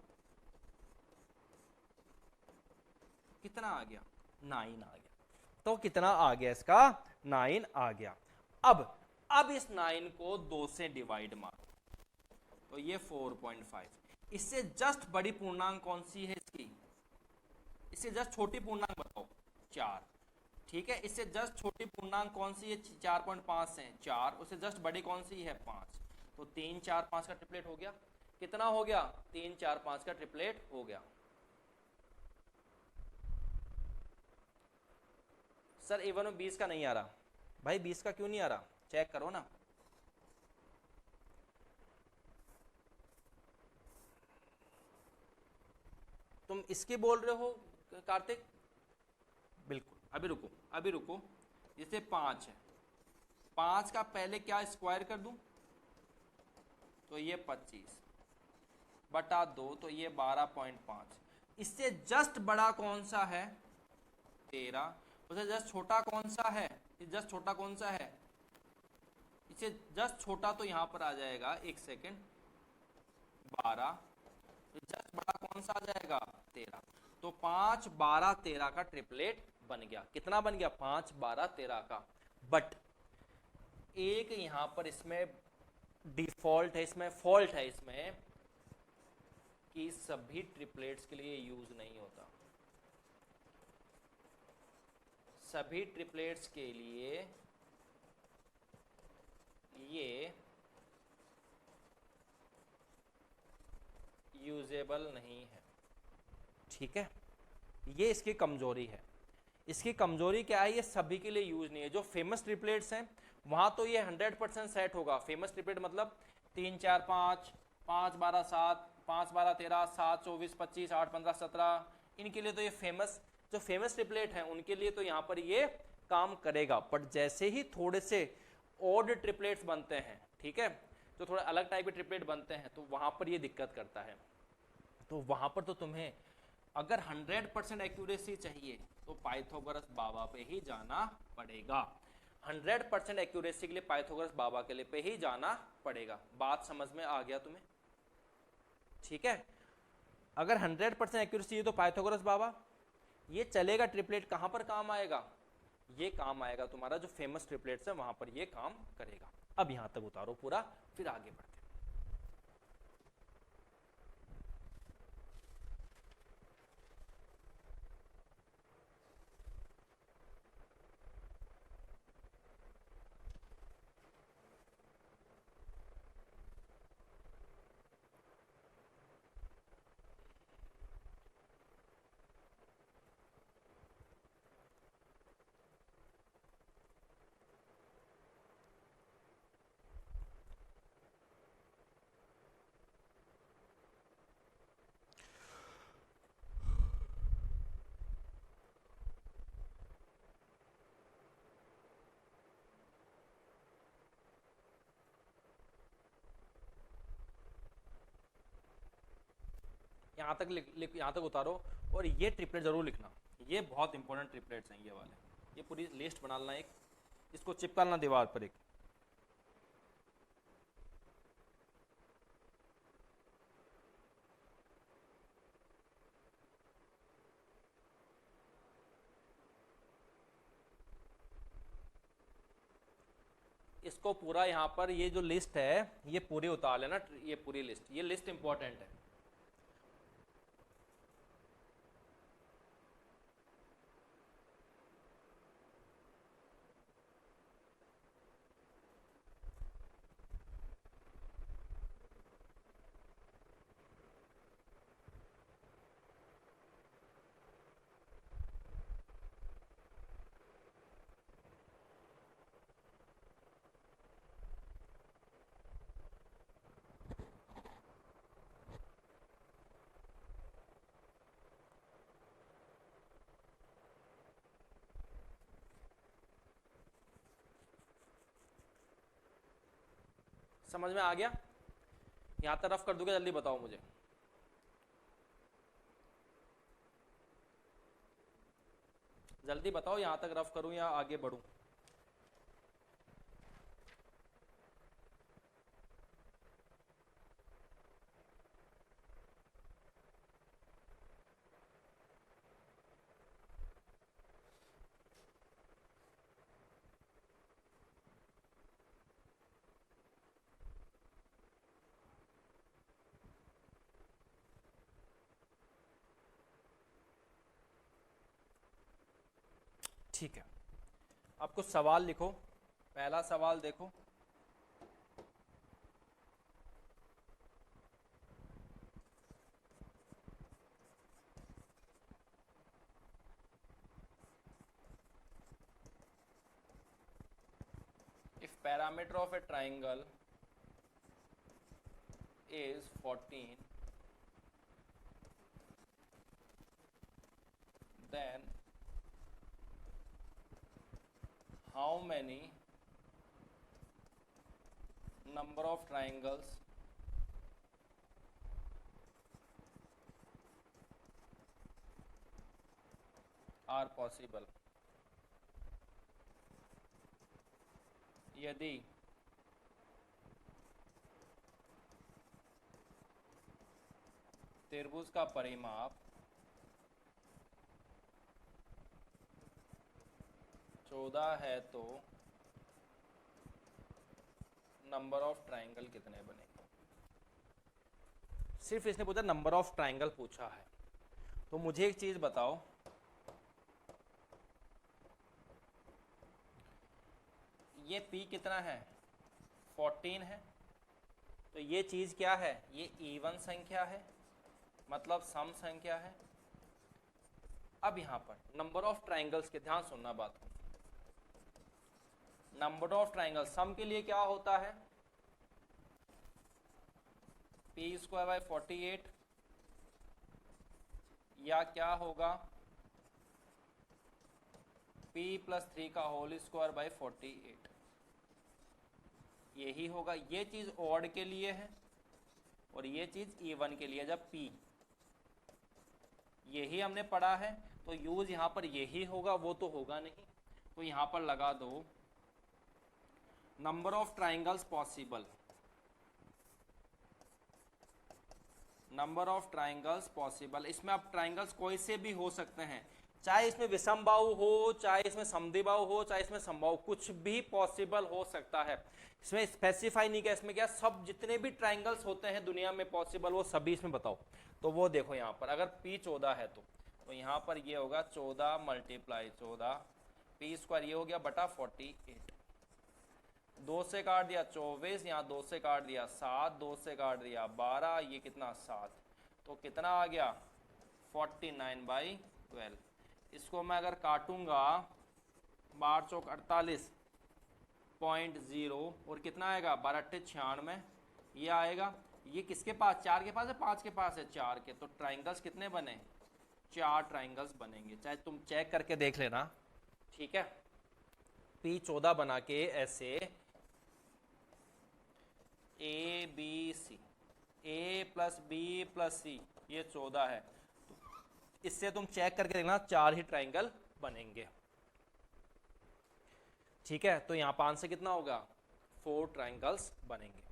A: कितना आ गया? 9 आ गया। तो कितना आ गया इसका? 9 आ गया। अब इस 9 को 2 से डिवाइड मारो तो ये 4.5। इससे जस्ट बड़ी पूर्णांक कौन सी है इसकी? इससे जस्ट छोटी पूर्णांक बताओ। 4। ठीक है, इससे जस्ट छोटी पूर्णांक कौन सी है? 4.5 है 4। उससे जस्ट बड़ी कौन सी है? 5। तो 3, 4, 5 का ट्रिपलेट हो गया। कितना हो गया? 3, 4, 5 का ट्रिपलेट हो गया। सर इवन में 20 का नहीं आ रहा। भाई 20 का क्यों नहीं आ रहा? चेक करो ना। तुम इसके बोल रहे हो कार्तिक? बिल्कुल। अभी रुको। जैसे 5 है, 5 का पहले क्या स्क्वायर कर दूं? तो ये 25 बटा 2, तो ये 12.5। इससे जस्ट बड़ा कौन सा है? 13। उससे जस्ट छोटा कौन सा है? जस्ट छोटा कौन सा है? इससे जस्ट छोटा तो यहां पर आ जाएगा, एक सेकेंड, 12। जस्ट बड़ा कौन सा आ जाएगा? 13। तो 5, 12, 13 का ट्रिपलेट बन गया। कितना बन गया? 5, 12, 13 का। बट एक यहां पर इसमें डिफॉल्ट है, इसमें फॉल्ट है इसमें, कि सभी ट्रिपलेट्स के लिए यूज नहीं होता। सभी ट्रिपलेट्स के लिए ये यूजेबल नहीं है। ठीक है, ये इसकी कमजोरी है। इसकी कमजोरी क्या है? ये सभी के लिए यूज नहीं है। जो फेमस ट्रिपलेट्स हैं वहां तो ये 100% सेट होगा। फेमस ट्रिपलेट मतलब 3, 4, 5, 5, 12, 7, 5, 12, 13, 7, 24, 25, 8, 15, 17, इनके लिए तो ये फेमस, जो फेमस ट्रिपलेट हैं उनके लिए तो यहाँ पर ये काम करेगा। बट जैसे ही थोड़े से ऑड ट्रिपलेट्स बनते हैं, ठीक है, जो थोड़ा अलग टाइप के ट्रिपलेट बनते हैं, तो वहां पर ये दिक्कत करता है। तो वहां पर तो तुम्हें अगर 100% एक्यूरेसी चाहिए तो पाइथागोरस बाबा पे ही जाना पड़ेगा। 100% एक्यूरेसी के लिए पाइथागोरस बाबा के लिए पे ही जाना पड़ेगा। बात समझ में आ गया तुम्हें? ठीक है, अगर 100% एक्यूरेसी है तो पाइथागोरस बाबा। ये चलेगा ट्रिपलेट कहां पर काम आएगा? ये काम आएगा तुम्हारा जो फेमस ट्रिपलेट्स है वहां पर ये काम करेगा। अब यहां तक उतारो पूरा, फिर आगे बढ़ते। यहाँ तक यहाँ तक उतारो और ये ट्रिपलेट जरूर लिखना। ये बहुत इंपॉर्टेंट ट्रिपलेट्स हैं ये वाले। ये पूरी लिस्ट बना लेना, एक इसको चिपका लेना दीवार पर एक। इसको पूरा यहाँ पर ये जो लिस्ट है ये पूरी उतार लेना, ये पूरी लिस्ट, ये लिस्ट इंपॉर्टेंट है। समझ में आ गया? यहां तक रफ कर दूंगा, जल्दी बताओ मुझे। जल्दी बताओ, यहां तक रफ करूं या आगे बढ़ूं? ठीक है, अब कुछ सवाल लिखो। पहला सवाल देखो, if parameter of a triangle is 14, then how many number of triangles are possible? यदि त्रिभुज का परिमाप 14 है तो नंबर ऑफ ट्राइंगल कितने बनेंगे? सिर्फ इसने पूछा नंबर ऑफ ट्राइंगल पूछा है। तो मुझे एक चीज बताओ, ये P कितना है? 14 है। तो ये चीज क्या है? ये इवन संख्या है, मतलब सम संख्या है। अब यहां पर नंबर ऑफ ट्राइंगल्स के, ध्यान सुनना बात को, नंबर ऑफ ट्राइंगल सम के लिए क्या होता है? P स्क्वायर बाय 48, या क्या होगा? P प्लस 3 का होल स्क्वायर बाय 48, यही होगा। ये चीज ऑड के लिए है और ये चीज इवन के लिए। जब P यही हमने पढ़ा है तो यूज यहां पर यही होगा, वो तो होगा नहीं। तो यहां पर लगा दो number of triangles possible, number of triangles possible. इसमें अब ट्राइंगल्स कोई से भी हो सकते हैं, चाहे इसमें विषम बाहु हो, चाहे इसमें समद्विबाहु हो, चाहे इसमें समबाहु, कुछ भी पॉसिबल हो सकता है। इसमें स्पेसिफाई नहीं किया, इसमें क्या सब जितने भी ट्राइंगल्स होते हैं दुनिया में पॉसिबल, वो सभी इसमें बताओ। तो वो देखो यहाँ पर अगर P 14 है तो यहाँ पर ये होगा 14 मल्टीप्लाई 14, P स्क्वायर ये हो गया बटा 48। 2 से काट दिया 24, यहाँ 2 से काट दिया 7, 2 से काट दिया 12, ये कितना 7, तो कितना आ गया 49/12। इसको मैं अगर काटूंगा 12 चौक 48.0 और कितना आएगा 12 अट्ठे 96, ये आएगा। ये किसके पास? 4 के पास है, 5 के पास है, 4 के। तो ट्राइंगल्स कितने बने? 4 ट्राइंगल्स बनेंगे, चाहे तुम चेक करके देख लेना, ठीक है। P 14 बना के ऐसे ABC, A plus B plus C, ये 14 है। तो इससे तुम चेक करके देखना 4 ही ट्राइंगल बनेंगे, ठीक है। तो यहाँ 5 से कितना होगा? 4 ट्राइंगल्स बनेंगे।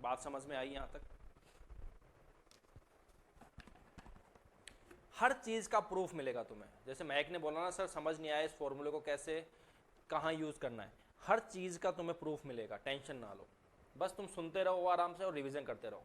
A: बात समझ में आई यहाँ तक? हर चीज का प्रूफ मिलेगा तुम्हें। जैसे महक ने बोला ना सर समझ नहीं आया इस फॉर्मूले को कैसे कहाँ यूज करना है, हर चीज़ का तुम्हें प्रूफ मिलेगा, टेंशन ना लो, बस तुम सुनते रहो आराम से और रिवीजन करते रहो।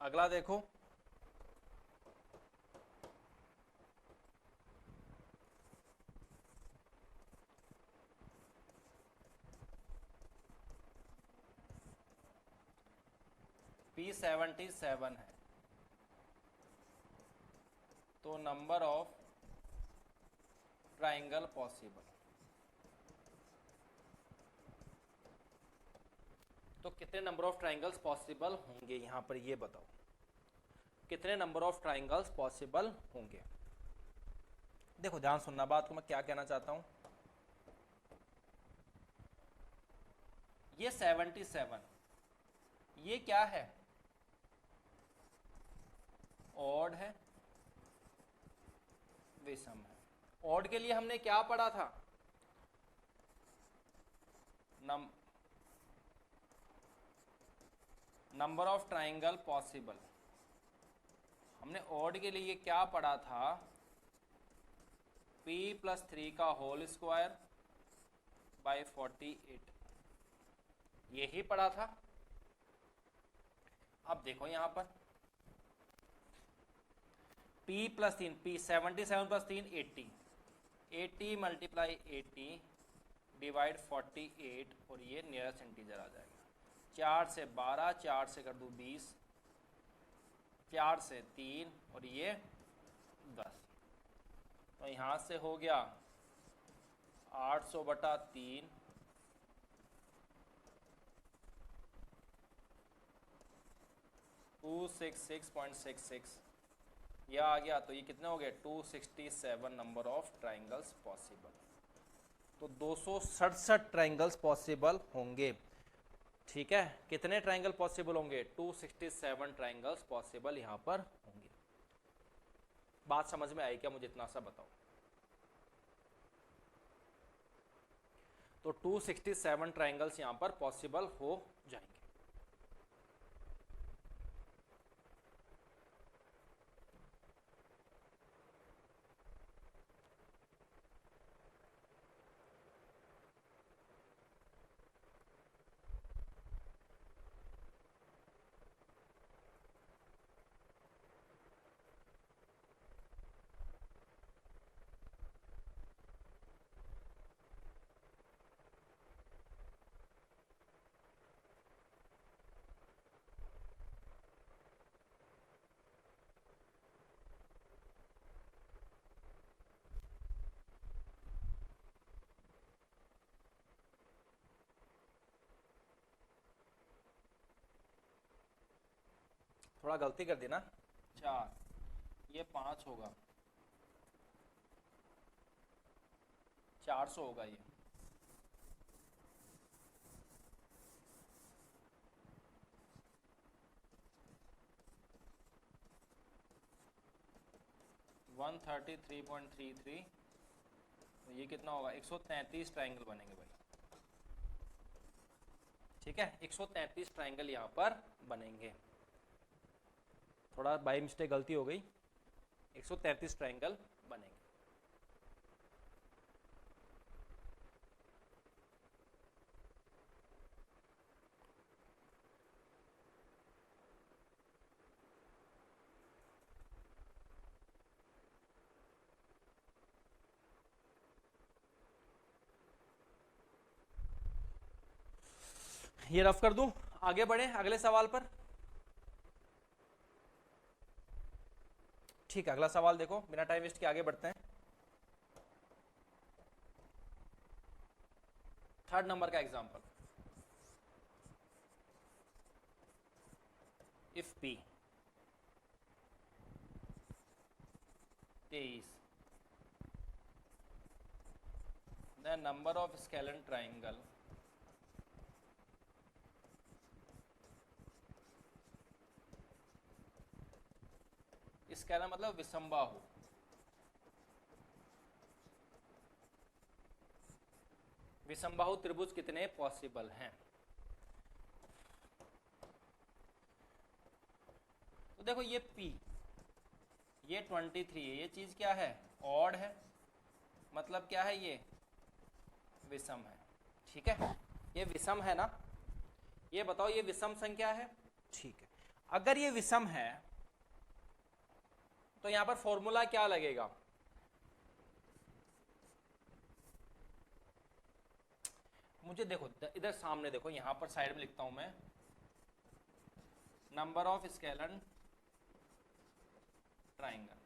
A: अगला देखो, P77 है, तो नंबर ऑफ ट्राइंगल पॉसिबल, तो कितने नंबर ऑफ ट्राइंगल्स पॉसिबल होंगे यहां पर, ये बताओ कितने नंबर ऑफ ट्राइंगल्स पॉसिबल होंगे। देखो ध्यान सुनना बात को, मैं क्या कहना चाहता हूं। ये 77 ये क्या है, ऑड है, विषम है। ऑड के लिए हमने क्या पढ़ा था, नंबर ऑफ ट्राइंगल पॉसिबल। हमने ऑड के लिए क्या पढ़ा था, P+3 का होल स्क्वायर बाय 48, यही पढ़ा था। अब देखो यहां पर P+3, P77+3 80, 80 मल्टीप्लाई 80 डिवाइड 48, और ये नियरेस्ट इंटीजर आ जाएगा। 4 से 12, 4 से कर दूं 20, 4 से 3 और ये 10, तो यहाँ से हो गया 800/3 266.66, यह आ गया। तो ये कितने हो गए, 267 नंबर ऑफ ट्राइंगल्स पॉसिबल। तो 267 ट्राइंगल्स पॉसिबल होंगे। ठीक है, कितने ट्राइंगल पॉसिबल होंगे, 267 ट्राइंगल्स पॉसिबल यहां पर होंगे। बात समझ में आई क्या, मुझे इतना सा बताओ। तो 267 ट्राइंगल्स यहां पर पॉसिबल हो जाएंगे। थोड़ा गलती कर दी ना, 4, ये 5 होगा, 400 होगा ये। वन 133.33, तो ये कितना होगा, 133 ट्राइंगल बनेंगे भाई। ठीक है, 133 ट्राइंगल यहाँ पर बनेंगे। थोड़ा बाई मिस्टेक गलती हो गई, 133 ट्राइंगल बनेंगे। ये रफ कर दूं, आगे बढ़े अगले सवाल पर। ठीक है, अगला सवाल देखो, बिना टाइम वेस्ट के आगे बढ़ते हैं। 3rd नंबर का example, if P 23 the number of scalene triangle scalar मतलब विषमबाहु, विषमबाहु त्रिभुज कितने पॉसिबल हैं। तो देखो ये P, ये 23 है, ये चीज क्या है, ऑड है, मतलब क्या है, ये विषम है। ठीक है, ये विषम है ना, ये बताओ ये विषम संख्या है। ठीक है, अगर ये विषम है तो यहां पर फॉर्मूला क्या लगेगा, मुझे देखो इधर सामने देखो, यहां पर साइड में लिखता हूं मैं, number of scalene triangle,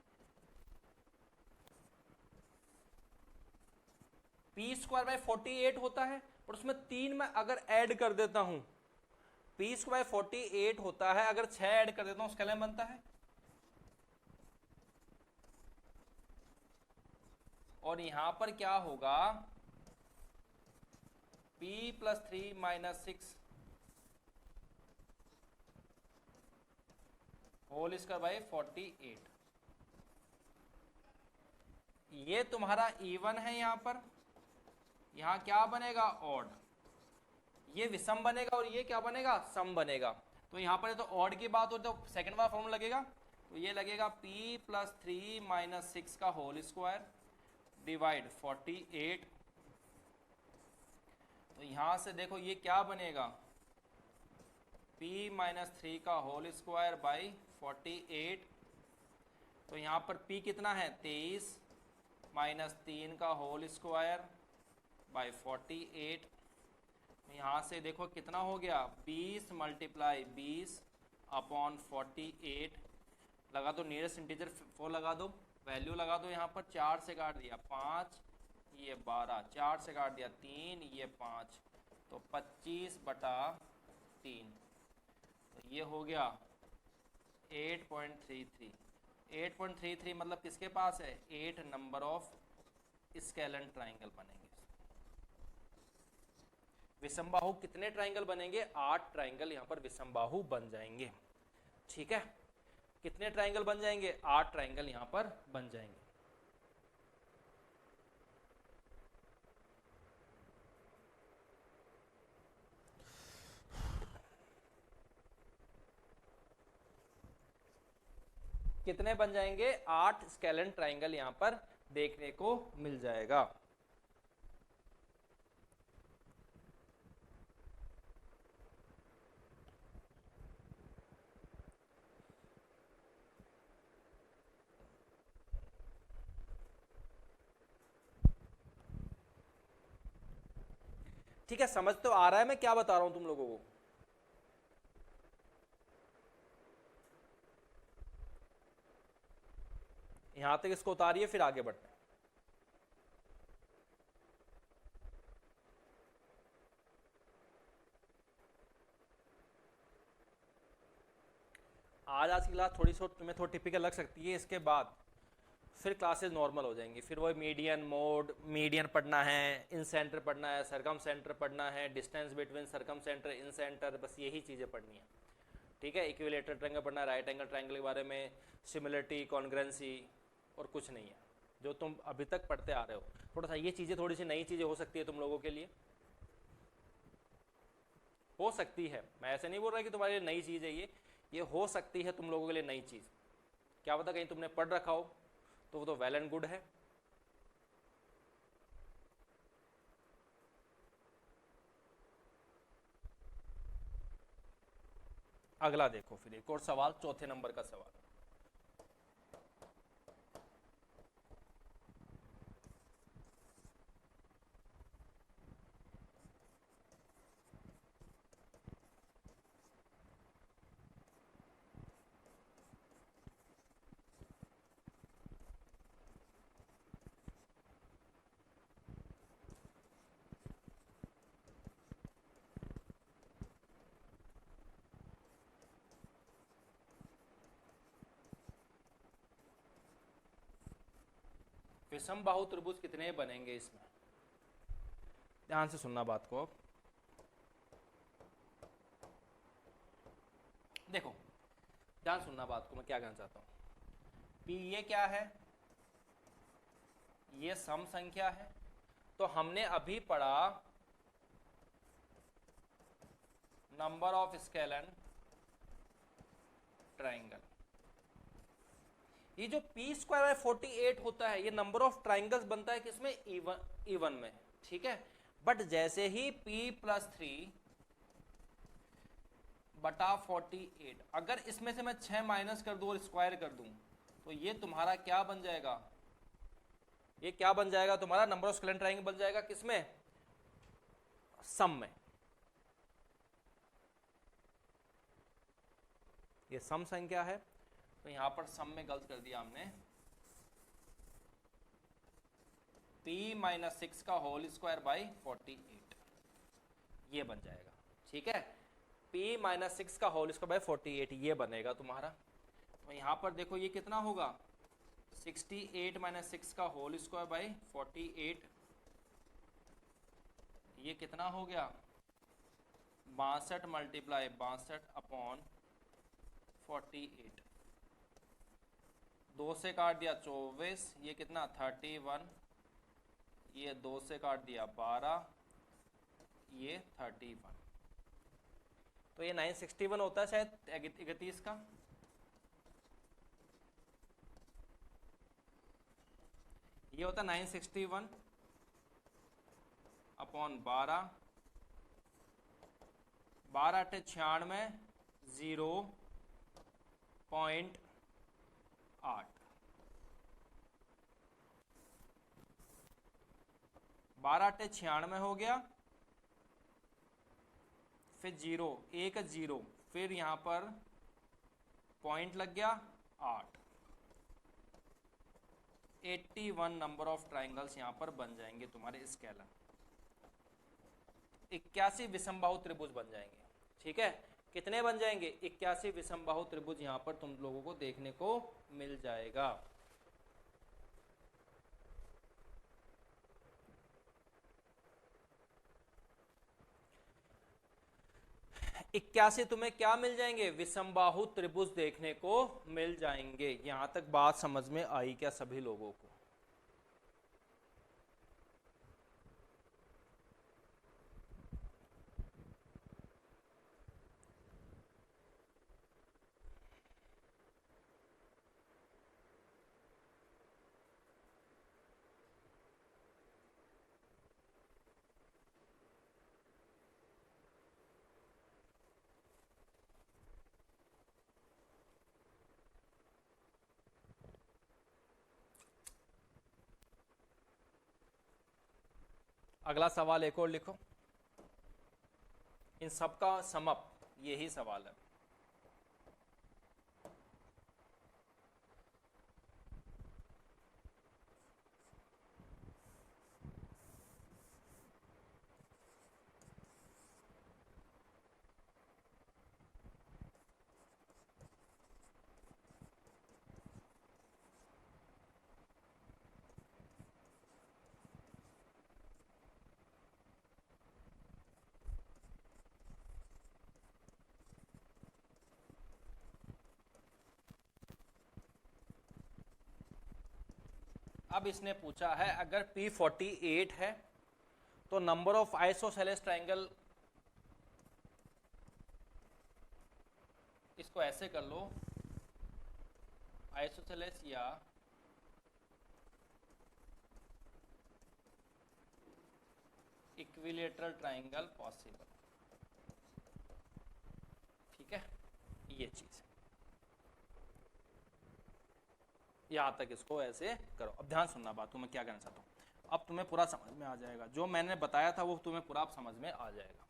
A: P²/48 होता है, और उसमें 3 मैं अगर ऐड कर देता हूं, P²/48 होता है, अगर 6 ऐड कर देता हूं स्केलन बनता है। और यहां पर क्या होगा, P+3 - 6 होल स्क्वायर बाई 48, ये तुम्हारा इवन है। यहां पर यहां क्या बनेगा, ऑड, ये विषम बनेगा और ये क्या बनेगा, सम बनेगा। तो यहां पर तो ऑड की बात हो तो सेकंड वाला फॉर्मूला लगेगा, तो ये लगेगा P+3 - 6 का होल स्क्वायर डिवाइड 48। तो यहां से देखो ये क्या बनेगा, P-3 का होल स्क्वायर बाई 48। तो यहां पर P कितना है, 23 - 3 का होल स्क्वायर बाई 48। यहां से देखो कितना हो गया, 20 × 20 अपॉन 48, लगा दो नियरेस्ट इंटीजर 4 लगा दो, वैल्यू लगा दो, यहाँ पर 4 से काट दिया 5, ये 12, 4 से काट दिया 3, ये 5, तो 25/3, तो ये हो गया 8.33। 8.33 मतलब किसके पास है, 8 नंबर ऑफ स्केलन ट्राइंगल बनेंगे। विषमबाहु कितने ट्राइंगल बनेंगे, 8 ट्राइंगल यहां पर विषमबाहु बन जाएंगे। ठीक है, कितने ट्राइंगल बन जाएंगे, 8 ट्राइंगल यहां पर बन जाएंगे। कितने बन जाएंगे, 8 स्केलन ट्राइंगल यहां पर देखने को मिल जाएगा। ठीक है, समझ तो आ रहा है मैं क्या बता रहा हूं तुम लोगों को। यहां तक इसको उतारिए, फिर आगे बढ़ते हैं। आज की क्लास थोड़ी सी तुम्हें थोड़ी टिपिकल लग सकती है, इसके बाद फिर क्लासेस नॉर्मल हो जाएंगी। फिर वो मीडियन मोड, मीडियन पढ़ना है, इन सेंटर पढ़ना है, सरकम सेंटर पढ़ना है, डिस्टेंस बिटवीन सरकम सेंटर इन सेंटर, बस यही चीज़ें पढ़नी है। ठीक है, इक्विलेटरल ट्रायंगल पढ़ना है, राइट एंगल ट्रायंगल के बारे में, सिमिलरिटी, कॉन्ग्रेंसी, और कुछ नहीं है जो तुम अभी तक पढ़ते आ रहे हो। थोड़ा सा ये चीज़ें थोड़ी सी नई चीज़ें हो सकती है तुम लोगों के लिए, हो सकती है, मैं ऐसे नहीं बोल रहा कि तुम्हारे लिए नई चीज़ है ये हो सकती है तुम लोगों के लिए नई चीज़। क्या पता कहीं तुमने पढ़ रखा हो, तो वो तो वेल एंड गुड है। अगला देखो, फिर एक और सवाल, चौथे नंबर का सवाल। विषम बाहु त्रिभुज कितने बनेंगे इसमें, ध्यान से सुनना बात को। देखो ध्यान सुनना बात को, मैं क्या कहना चाहता हूं। P ये क्या है, ये सम संख्या है। तो हमने अभी पढ़ा नंबर ऑफ स्केलन ट्राइंगल। ये जो P स्क्वायर बाय 48 होता है, ये नंबर ऑफ ट्राइंगल्स बनता है किसमें, इवन में, ठीक है। बट जैसे ही P + 3 बटा 48, अगर इसमें से मैं 6 माइनस कर दूं और स्क्वायर कर दूं, तो ये तुम्हारा क्या बन जाएगा, ये क्या बन जाएगा तुम्हारा, नंबर ऑफ स्केलन ट्राइंगल बन जाएगा किसमें, सम में। ये सम संख्या है, तो यहां पर सम में गलत कर दिया हमने। P - 6 का होल स्क्वायर बाई 48 ये बन जाएगा, ठीक है। P - 6 का होल स्क्वायर बाई 48 ये बनेगा तुम्हारा। तो यहां पर देखो ये कितना होगा, 68 - 6 का होल स्क्वायर बाई 48, ये कितना हो गया, 62 × 62/48, 2 से काट दिया 24, ये कितना 31, ये 2 से काट दिया 12, ये 31। तो ये 961 होता है शायद 31 का। ये होता है 961/12, 12 × 96, 0.8, 12 × 96 हो गया, फिर 0, 1 0, फिर यहां पर पॉइंट लग गया 8, 81 नंबर ऑफ ट्राइंगल्स यहां पर बन जाएंगे तुम्हारे स्केलर। 81 विषमबाहु त्रिभुज बन जाएंगे, ठीक है। कितने बन जाएंगे, 81 विषमबाहु त्रिभुज यहां पर तुम लोगों को देखने को मिल जाएगा। इक्यासी तुम्हें क्या मिल जाएंगे, विषमबाहु त्रिभुज देखने को मिल जाएंगे। यहां तक बात समझ में आई क्या सभी लोगों को। अगला सवाल एक और लिखो, इन सबका समअप यही सवाल है। अब इसने पूछा है अगर P48 है तो नंबर ऑफ आइसोसेलेस ट्राइंगल, इसको ऐसे कर लो, आइसोसेलेस या इक्विलेटरल ट्राइंगल पॉसिबल, ठीक है, ये चीज यहां तक इसको ऐसे करो। अब ध्यान सुनना बात को, मैं क्या कहना चाहता हूं, अब तुम्हें पूरा समझ में आ जाएगा। जो मैंने बताया था वो तुम्हें पूरा समझ में आ जाएगा।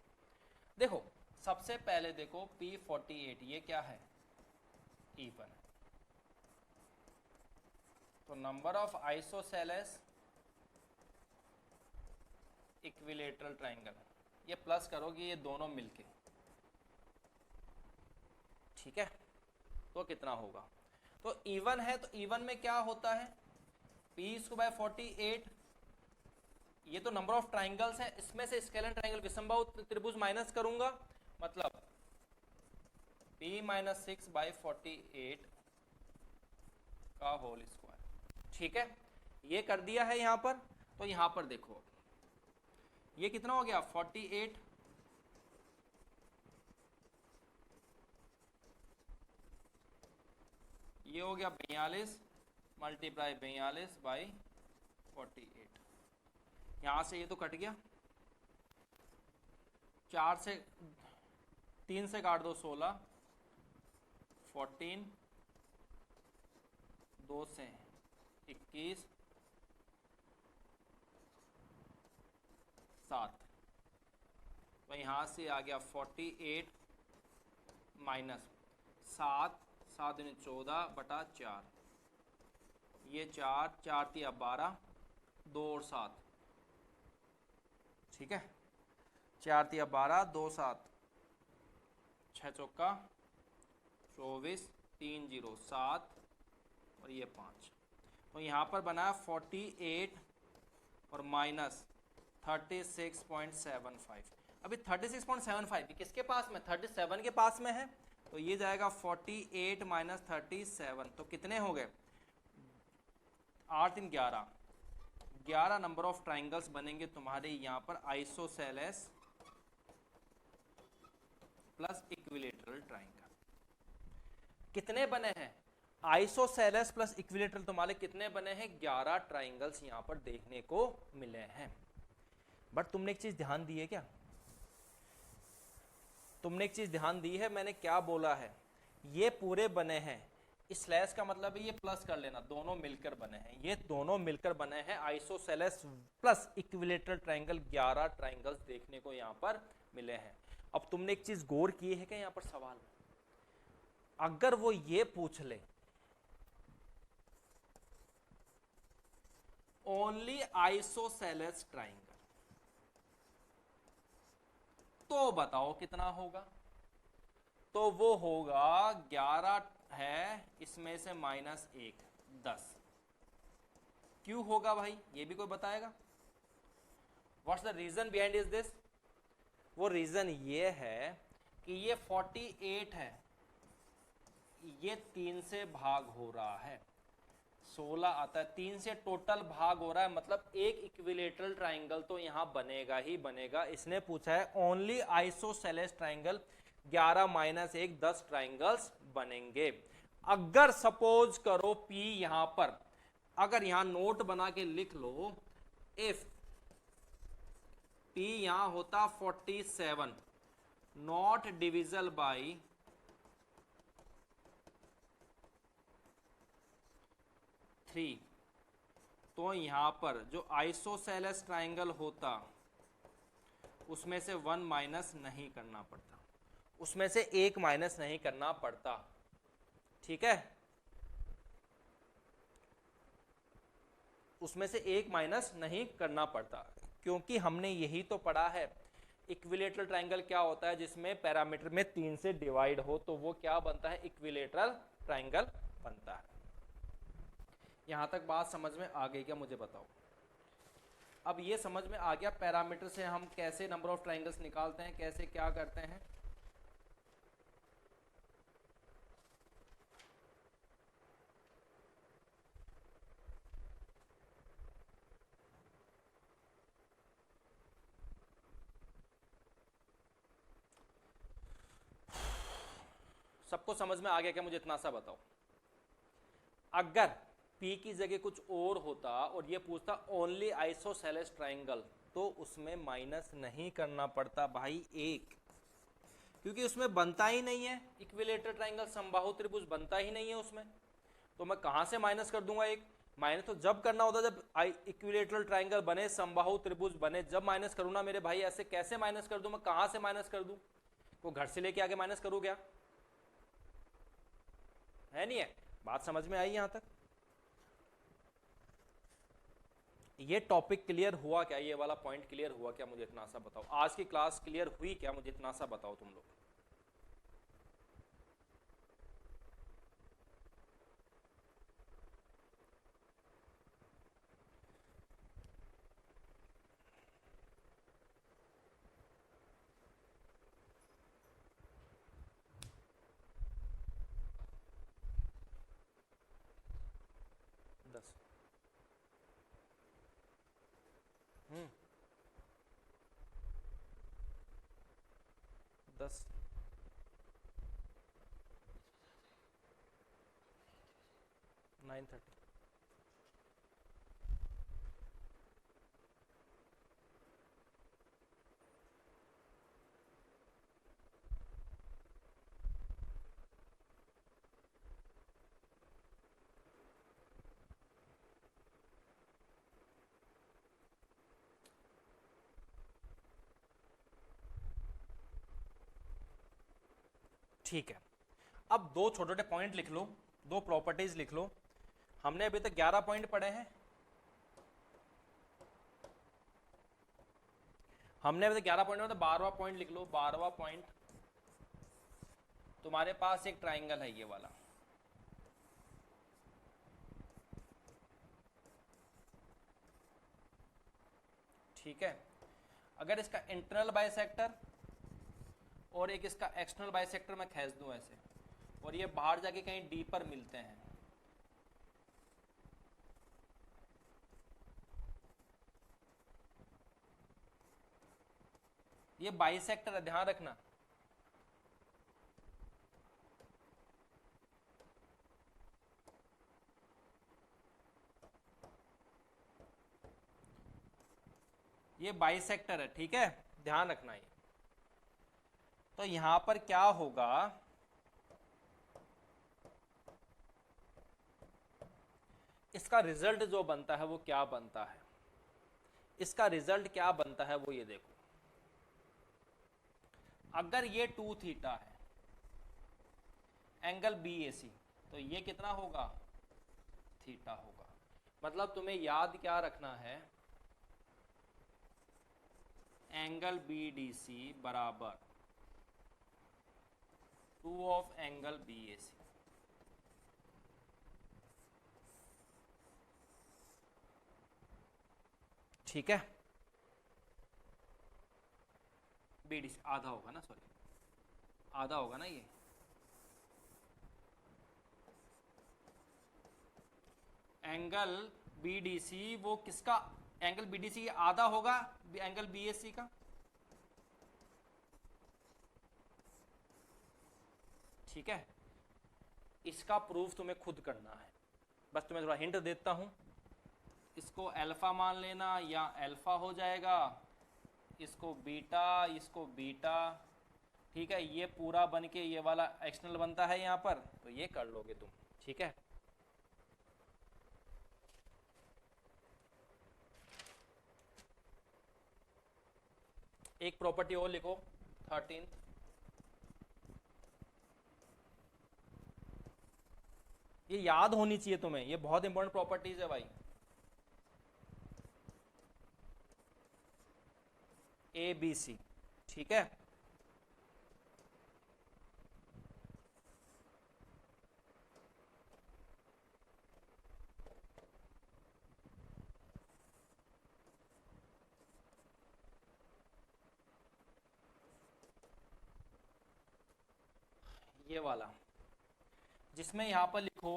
A: देखो सबसे पहले देखो P48 ये क्या है, इवन है। तो number of isosceles equilateral triangle, ये प्लस करोगे ये दोनों मिलके, ठीक है। तो कितना होगा, तो इवन है, तो इवन में क्या होता है, P/48, ये तो नंबर ऑफ ट्राइंगल्स है, इसमें से स्केलर ट्राइंगल विषमबाहु त्रिभुज माइनस करूंगा, मतलब P-6/48 का होल स्क्वायर। ठीक है, ये कर दिया है यहां पर। तो यहां पर देखो ये कितना हो गया 48, ये हो गया 42 मल्टीप्लाई 42/48। यहां से ये तो कट गया, 3 से काट दो 16, 14, 2 से 21, 7। तो यहां से आ गया 48 माइनस 7, 7 दूनी 14/4, ये 4, 4 तिया 12, 2 और 7, ठीक है, 4 तिया 12, 2 7, 6 चौका 24, 3 0 7 और ये 5। तो यहाँ पर बना 48 और माइनस 36.75। अभी 36.75 किसके पास में, 37 के पास में है, तो ये जाएगा 48 माइनस 37, तो कितने हो गए 8 3 11, 11 नंबर ऑफ ट्राइंगल्स बनेंगे तुम्हारे यहाँ पर आइसोसेलेस प्लस इक्विलेटरल ट्राइंगल। कितने बने हैं आइसोसेलेस प्लस इक्विलेटरल, तुम्हारे कितने बने हैं 11 ट्राइंगल्स यहाँ पर देखने को मिले हैं। बट तुमने एक चीज ध्यान दी है क्या, तुमने एक चीज ध्यान दी है, मैंने क्या बोला है, ये पूरे बने हैं, स्लैश का मतलब है ये प्लस कर लेना, दोनों मिलकर बने हैं, ये दोनों मिलकर बने हैं isosceles plus equilateral triangle. 11 triangles देखने को यहाँ पर मिले हैं। अब तुमने एक चीज गौर की है क्या यहाँ पर सवाल, अगर वो ये पूछ ले ओनली आइसोसेलेस ट्राइंगल, तो बताओ कितना होगा, तो वो होगा 11 है, इसमें से -1 10। क्यों होगा भाई, ये भी कोई बताएगा, what's the reason behind is this. वो रीजन ये है कि ये 48 है, ये 3 से भाग हो रहा है, 16 आता है, 3 से टोटल भाग हो रहा है, मतलब एक इक्विलेटरल ट्राइंगल तो यहां बनेगा ही बनेगा। इसने पूछा है only isosceles triangle, 11 minus 1 10 triangles बनेंगे। अगर सपोज करो P यहां पर, अगर यहां नोट बना के लिख लो, इफ P यहां होता 47 नॉट डिविजल बाई 3, तो यहां पर जो आइसोसेलेस ट्राइंगल होता उसमें से 1 माइनस नहीं करना पड़ता, उसमें से 1 माइनस नहीं करना पड़ता, ठीक है, उसमें से 1 माइनस नहीं करना पड़ता, क्योंकि हमने यही तो पढ़ा है इक्विलेटरल ट्राइंगल क्या होता है, जिसमें पैरामीटर में 3 से डिवाइड हो तो वो क्या बनता है, इक्विलेटरल ट्राइंगल बनता है। यहां तक बात समझ में आ गई क्या, मुझे बताओ। अब ये समझ में आ गया पैरामीटर से हम कैसे नंबर ऑफ ट्राइंगल्स निकालते हैं, कैसे क्या करते हैं। सबको समझ में आ गया क्या, मुझे इतना सा बताओ। अगर P की जगह कुछ और होता और ये पूछता ओनली आइसोसेलेस ट्राइंगल, तो उसमें माइनस नहीं करना पड़ता भाई 1, क्योंकि उसमें बनता ही नहीं है इक्विलेटरल ट्राइंगल, समबाहु त्रिभुज बनता ही नहीं है उसमें, तो मैं कहां से माइनस कर दूंगा 1। माइनस तो जब करना होता जब इक्विलेटरल ट्राइंगल बने, समबाहु त्रिभुज बने, जब माइनस करूँ ना मेरे भाई। ऐसे कैसे माइनस कर दूं, मैं कहां से माइनस कर दूं, वो घर से लेके आके माइनस करूँ क्या, है नहीं है। बात समझ में आई यहां तक, ये टॉपिक क्लियर हुआ क्या, ये वाला पॉइंट क्लियर हुआ क्या, मुझे इतना सा बताओ। आज की क्लास क्लियर हुई क्या, मुझे इतना सा बताओ तुम लोग। 10 9:30। ठीक है, अब दो छोटे छोटे पॉइंट लिख लो, दो प्रॉपर्टीज लिख लो। हमने अभी तक 11 पॉइंट पढ़े हैं। हमने अभी तक 11 पॉइंट में, तो 12वां पॉइंट लिख लो। 12वां पॉइंट, तुम्हारे पास एक ट्राइंगल है ये वाला, ठीक है। अगर इसका इंटरनल बाइसेक्टर और एक इसका एक्सटर्नल बाइसेक्टर मैं खींच दूं ऐसे, और ये बाहर जाके कहीं डी पर मिलते हैं, ये बाइसेक्टर है, ध्यान रखना। ये बाइसेक्टर है, ठीक है, ध्यान रखना ये। तो यहां पर क्या होगा, इसका रिजल्ट जो बनता है वो क्या बनता है, इसका रिजल्ट क्या बनता है वो ये देखो। अगर ये 2 थीटा है, एंगल BAC, तो ये कितना होगा, थीटा होगा। मतलब तुम्हें याद क्या रखना है, एंगल BDC बराबर 2 ऑफ एंगल BAC। ठीक है, BDC आधा होगा ना, सॉरी आधा होगा ना ये। एंगल BDC वो किसका, एंगल BDC आधा होगा एंगल BAC का, ठीक है। इसका प्रूफ तुम्हें खुद करना है, बस तुम्हें थोड़ा हिंट देता हूं। इसको अल्फा मान लेना या अल्फा हो जाएगा, इसको बीटा, ठीक है। ये पूरा बन के ये वाला एक्सटर्नल बनता है यहाँ पर, तो ये कर लोगे तुम, ठीक है। एक प्रॉपर्टी और लिखो 13, ये याद होनी चाहिए तुम्हें, ये बहुत इंपॉर्टेंट प्रॉपर्टीज है भाई। ABC, ठीक है। ये वाला, जिसमें यहां पर लिखो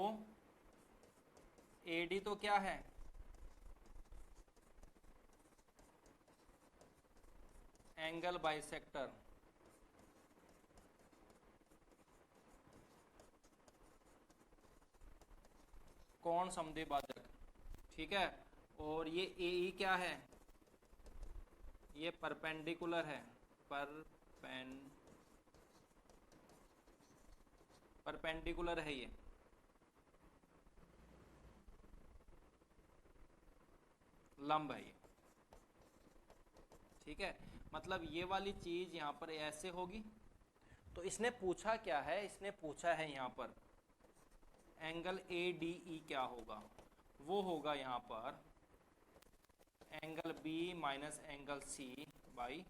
A: AD तो क्या है, एंगल बाइसेक्टर, कोण समद्विभाजक, ठीक है। और ये AE क्या है, ये परपेंडिकुलर है, परपेंडिकुलर है ये, लंब है ये, ठीक है। मतलब ये वाली चीज यहां पर ऐसे होगी। तो इसने पूछा क्या है, इसने पूछा है यहां पर एंगल ADE क्या होगा, वो होगा यहां पर angle B minus angle C by,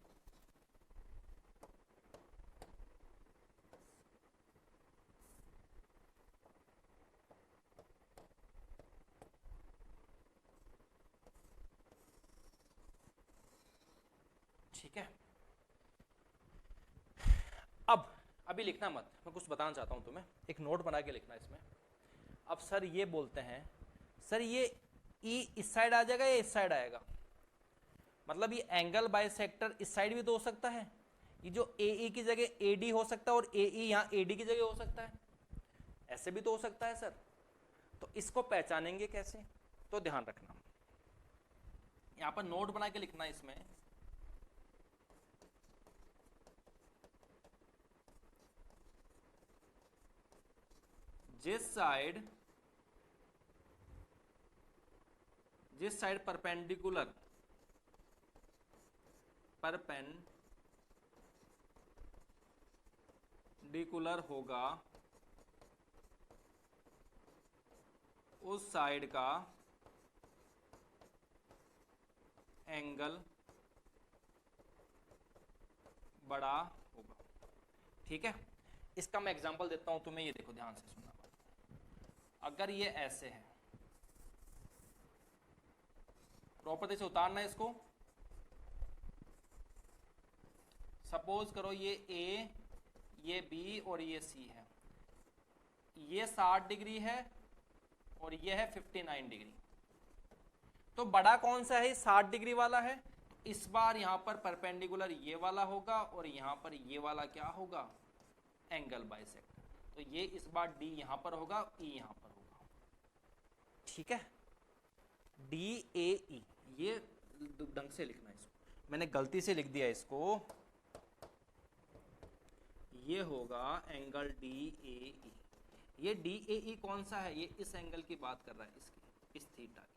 A: ठीक है। अब अभी लिखना मत, मैं कुछ बताना चाहता हूं तुम्हें, एक नोट बना के लिखना इसमें। अब सर ये बोलते हैं, सर ये E इस साइड आ जाएगा या इस साइड आएगा, मतलब ये एंगल बाइसेक्टर इस साइड भी तो हो सकता है, ये जो AE की जगह AD हो सकता है और AE यहाँ AD की जगह हो सकता है, ऐसे भी तो हो सकता है सर। तो इसको पहचानेंगे कैसे, तो ध्यान रखना, यहां पर नोट बना के लिखना इसमें, जिस साइड परपेंडिकुलर होगा उस साइड का एंगल बड़ा होगा। ठीक है, इसका मैं एग्जांपल देता हूं तुम्हें, ये देखो ध्यान से सुनना। अगर ये ऐसे है, प्रॉपर्टी से उतारना है इसको, सपोज करो ये A, ये B और ये C है, ये 60 डिग्री है और ये है 59 डिग्री। तो बड़ा कौन सा है, 60 डिग्री वाला है, तो इस बार यहां पर परपेंडिकुलर ये वाला होगा और यहां पर ये वाला क्या होगा, एंगल बाइसेक्टर। तो ये इस बार D यहां पर होगा, E यहां पर होगा। ठीक है, DAE, ये ढंग से लिखना है इसको, मैंने गलती से लिख दिया इसको, ये होगा एंगल DAE। ये DAE कौन सा है, ये इस एंगल की बात कर रहा है, इसकी, इस थीटा की,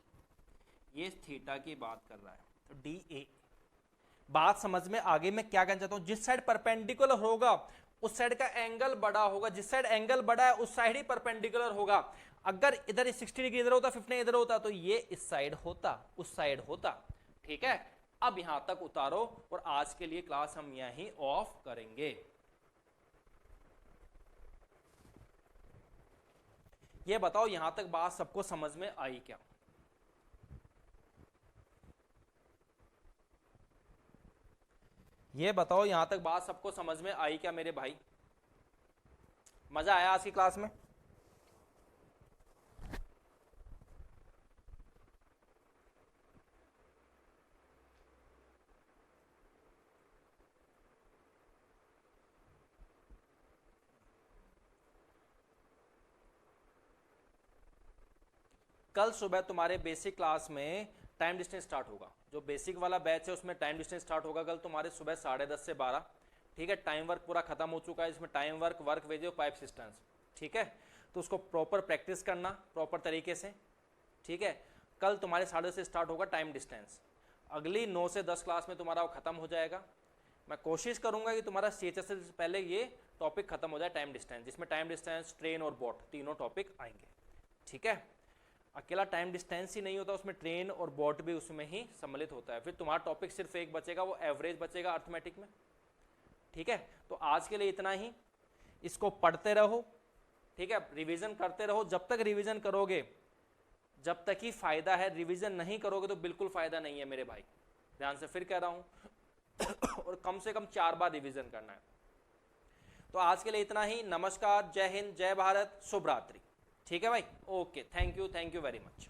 A: ये थीटा की बात कर रहा है। तो DAE बात समझ में आगे, मैं क्या कहना चाहता हूं, जिस साइड परपेंडिकुलर होगा उस साइड का एंगल बड़ा होगा, जिस साइड एंगल बड़ा है उस साइड ही परपेंडिकुलर होगा। अगर इधर 60 डिग्री इधर होता, 59 इधर होता, तो ये इस साइड होता, उस साइड होता। ठीक है, अब यहां तक उतारो और आज के लिए क्लास हम यहीं ऑफ करेंगे। ये बताओ यहां तक बात सबको समझ में आई क्या? ये बताओ यहां तक बात सबको समझ में आई क्या मेरे भाई? मजा आया आज की क्लास में? कल सुबह तुम्हारे बेसिक क्लास में टाइम डिस्टेंस स्टार्ट होगा, जो बेसिक वाला बैच है उसमें टाइम डिस्टेंस स्टार्ट होगा कल तुम्हारे सुबह 10:30 से 12। ठीक है, टाइम वर्क पूरा खत्म हो चुका है, इसमें टाइम वर्क, वर्क वेज और पाइप सिस्टम्स। ठीक है, तो उसको प्रॉपर प्रैक्टिस करना प्रॉपर तरीके से। ठीक है, कल तुम्हारे 10:30 से स्टार्ट होगा टाइम डिस्टेंस, अगली 9 से 10 क्लास में तुम्हारा वो खत्म हो जाएगा। मैं कोशिश करूंगा कि तुम्हारा CHS से पहले ये टॉपिक खत्म हो जाए, टाइम डिस्टेंस, जिसमें टाइम डिस्टेंस, ट्रेन और बोट तीनों टॉपिक आएंगे। ठीक है, अकेला टाइम डिस्टेंस ही नहीं होता, उसमें ट्रेन और बोट भी उसमें ही सम्मिलित होता है। फिर तुम्हारा टॉपिक सिर्फ एक बचेगा, वो एवरेज बचेगा अर्थमेटिक में। ठीक है, तो आज के लिए इतना ही, इसको पढ़ते रहो। ठीक है, रिवीजन करते रहो, जब तक रिवीजन करोगे जब तक ही फायदा है, रिवीजन नहीं करोगे तो बिल्कुल फायदा नहीं है मेरे भाई, ध्यान से फिर कह रहा हूं और कम से कम 4 बार रिवीजन करना है। तो आज के लिए इतना ही, नमस्कार, जय हिंद, जय भारत, शुभ रात्रि। ठीक है भाई, okay, thank you very much.